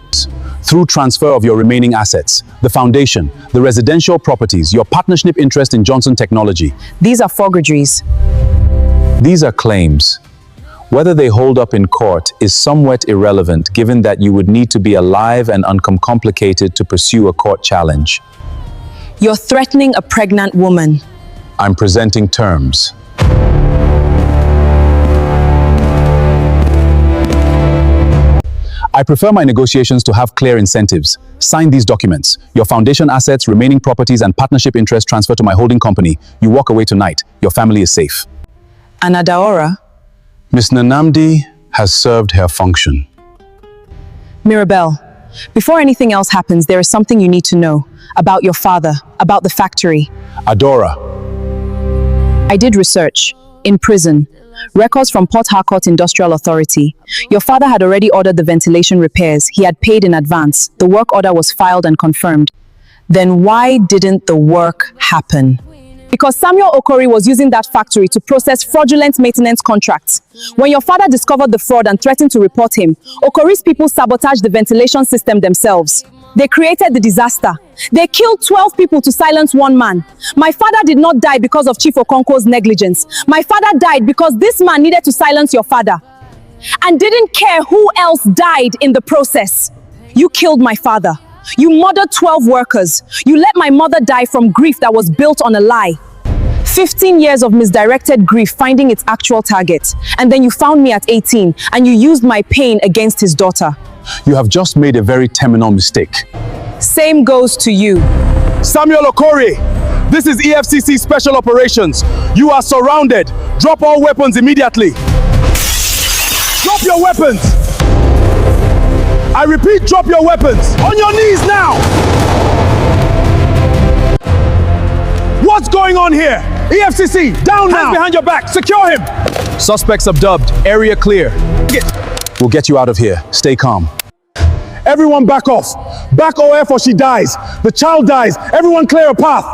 [SPEAKER 16] through transfer of your remaining assets, the foundation, the residential properties, your partnership interest in Johnson Technology.
[SPEAKER 17] These are forgeries.
[SPEAKER 16] These are claims. Whether they hold up in court is somewhat irrelevant given that you would need to be alive and uncomplicated to pursue a court challenge.
[SPEAKER 17] You're threatening a pregnant woman.
[SPEAKER 16] I'm presenting terms. I prefer my negotiations to have clear incentives. Sign these documents. Your foundation assets, remaining properties, and partnership interests transfer to my holding company. You walk away tonight. Your family is safe.
[SPEAKER 17] And Adaora?
[SPEAKER 16] Ms. Nnamdi has served her function.
[SPEAKER 17] Mirabel, before anything else happens, there is something you need to know. About your father, about the factory.
[SPEAKER 16] Adora.
[SPEAKER 17] I did research. In prison. Records from Port Harcourt Industrial Authority. Your father had already ordered the ventilation repairs. He had paid in advance. The work order was filed and confirmed. Then why didn't the work happen? Because Samuel Okori was using that factory to process fraudulent maintenance contracts. When your father discovered the fraud and threatened to report him, Okori's people sabotaged the ventilation system themselves. They created the disaster. They killed 12 people to silence one man. My father did not die because of Chief Okonkwo's negligence. My father died because this man needed to silence your father. And didn't care who else died in the process. You killed my father. You murdered 12 workers. You let my mother die from grief that was built on a lie. 15 years of misdirected grief finding its actual target. And then you found me at 18 and you used my pain against his daughter.
[SPEAKER 16] You have just made a very terminal mistake.
[SPEAKER 17] Same goes to you.
[SPEAKER 3] Samuel Okori, this is EFCC Special Operations. You are surrounded. Drop all weapons immediately. Drop your weapons.
[SPEAKER 16] I repeat, drop your weapons. On your knees now. What's going on here? EFCC, down now. Hands behind your back. Secure him. Suspects abducted. Area clear. We'll get you out of here. Stay calm. Everyone back off. Back OF or she dies. The child dies. Everyone clear a path.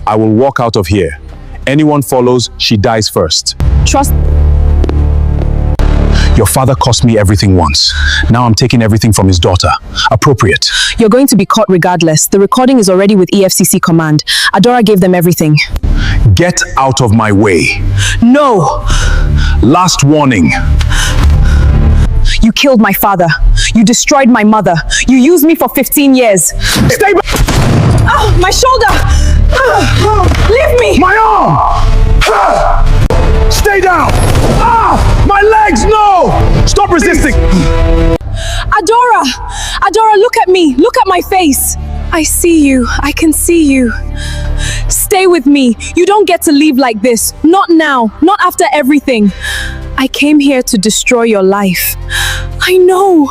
[SPEAKER 16] I will walk out of here. Anyone follows, she dies first.
[SPEAKER 8] Trust.
[SPEAKER 16] Your father cost me everything once. Now I'm taking everything from his daughter. Appropriate.
[SPEAKER 17] You're going to be caught regardless. The recording is already with EFCC command. Adora gave them everything.
[SPEAKER 16] Get out of my way.
[SPEAKER 17] No!
[SPEAKER 16] Last warning.
[SPEAKER 17] You killed my father. You destroyed my mother. You used me for 15 years.
[SPEAKER 16] Stay back!
[SPEAKER 17] Oh, my shoulder! Leave me!
[SPEAKER 16] My arm! Stay down! My legs, no! Stop resisting!
[SPEAKER 17] Adora! Adora, look at me. Look at my face. I see you. I can see you. Stay with me. You don't get to leave like this. Not now. Not after everything. I came here to destroy your life. I know.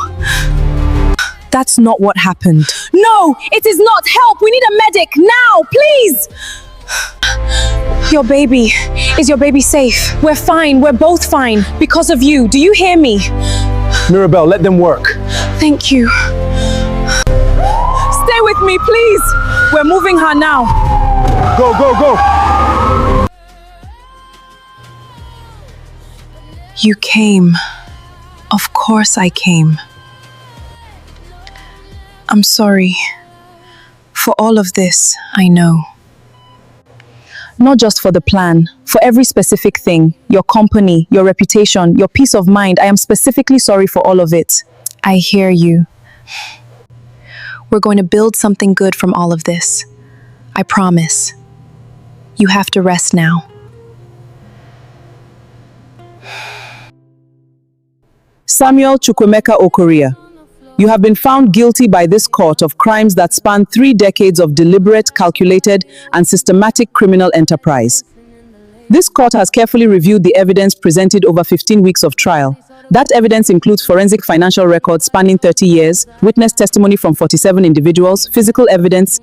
[SPEAKER 17] That's not what happened. No, it is not. Help. We need a medic now, please. Your baby. Is your baby safe? We're fine. We're both fine. Because of you. Do you hear me?
[SPEAKER 16] Mirabelle, let them work.
[SPEAKER 17] Thank you. Stay with me, please. We're moving her now.
[SPEAKER 16] Go, go, go.
[SPEAKER 17] You came. Of course I came. I'm sorry. For all of this, I know. Not just for the plan, for every specific thing, your company, your reputation, your peace of mind, I am specifically sorry for all of it. I hear you. We're going to build something good from all of this. I promise. You have to rest now.
[SPEAKER 10] Samuel Chukwemeka Okoria, you have been found guilty by this court of crimes that span 3 decades of deliberate, calculated, and systematic criminal enterprise. This court has carefully reviewed the evidence presented over 15 weeks of trial. That evidence includes forensic financial records spanning 30 years, witness testimony from 47 individuals, physical evidence.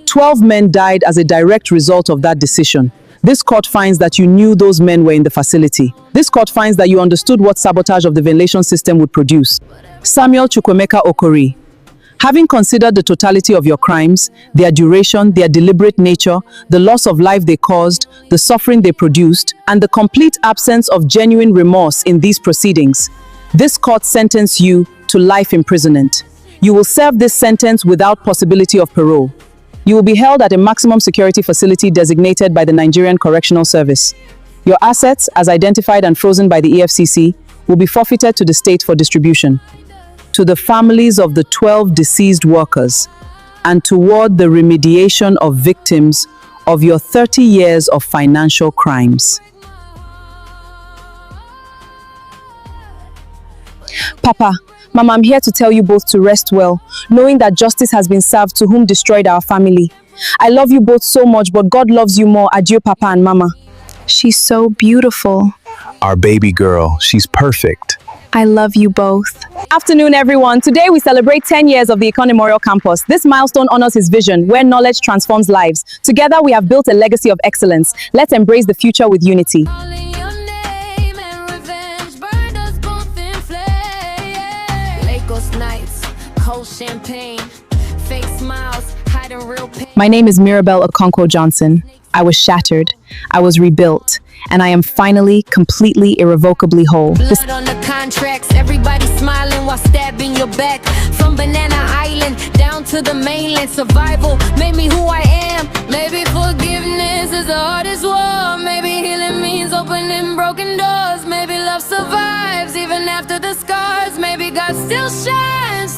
[SPEAKER 10] 12 men died as a direct result of that decision. This court finds that you knew those men were in the facility. This court finds that you understood what sabotage of the ventilation system would produce. Samuel Chukwemeka Okori, having considered the totality of your crimes, their duration, their deliberate nature, the loss of life they caused, the suffering they produced, and the complete absence of genuine remorse in these proceedings, this court sentenced you to life imprisonment. You will serve this sentence without possibility of parole. You will be held at a maximum security facility designated by the Nigerian Correctional Service. Your assets, as identified and frozen by the EFCC, will be forfeited to the state for distribution, to the families of the 12 deceased workers, and toward the remediation of victims of your 30 years of financial crimes.
[SPEAKER 17] Papa, Mama, I'm here to tell you both to rest well, knowing that justice has been served to whom destroyed our family. I love you both so much, but God loves you more. Adieu, Papa and Mama. She's so beautiful.
[SPEAKER 9] Our baby girl, she's perfect.
[SPEAKER 17] I love you both. Afternoon, everyone. Today we celebrate 10 years of the Econ Memorial Campus. This milestone honors his vision, where knowledge transforms lives. Together we have built a legacy of excellence. Let's embrace the future with unity. My name is Mirabelle Okonkwo Johnson. I was shattered. I was rebuilt. And I am finally, completely, irrevocably whole.
[SPEAKER 4] Blood on the contracts, everybody smiling while stabbing your back. From Banana Island down to the mainland, survival made me who I am. Maybe forgiveness is the hardest war. Maybe healing means opening broken doors. Maybe love survives even after the scars. Maybe God still shines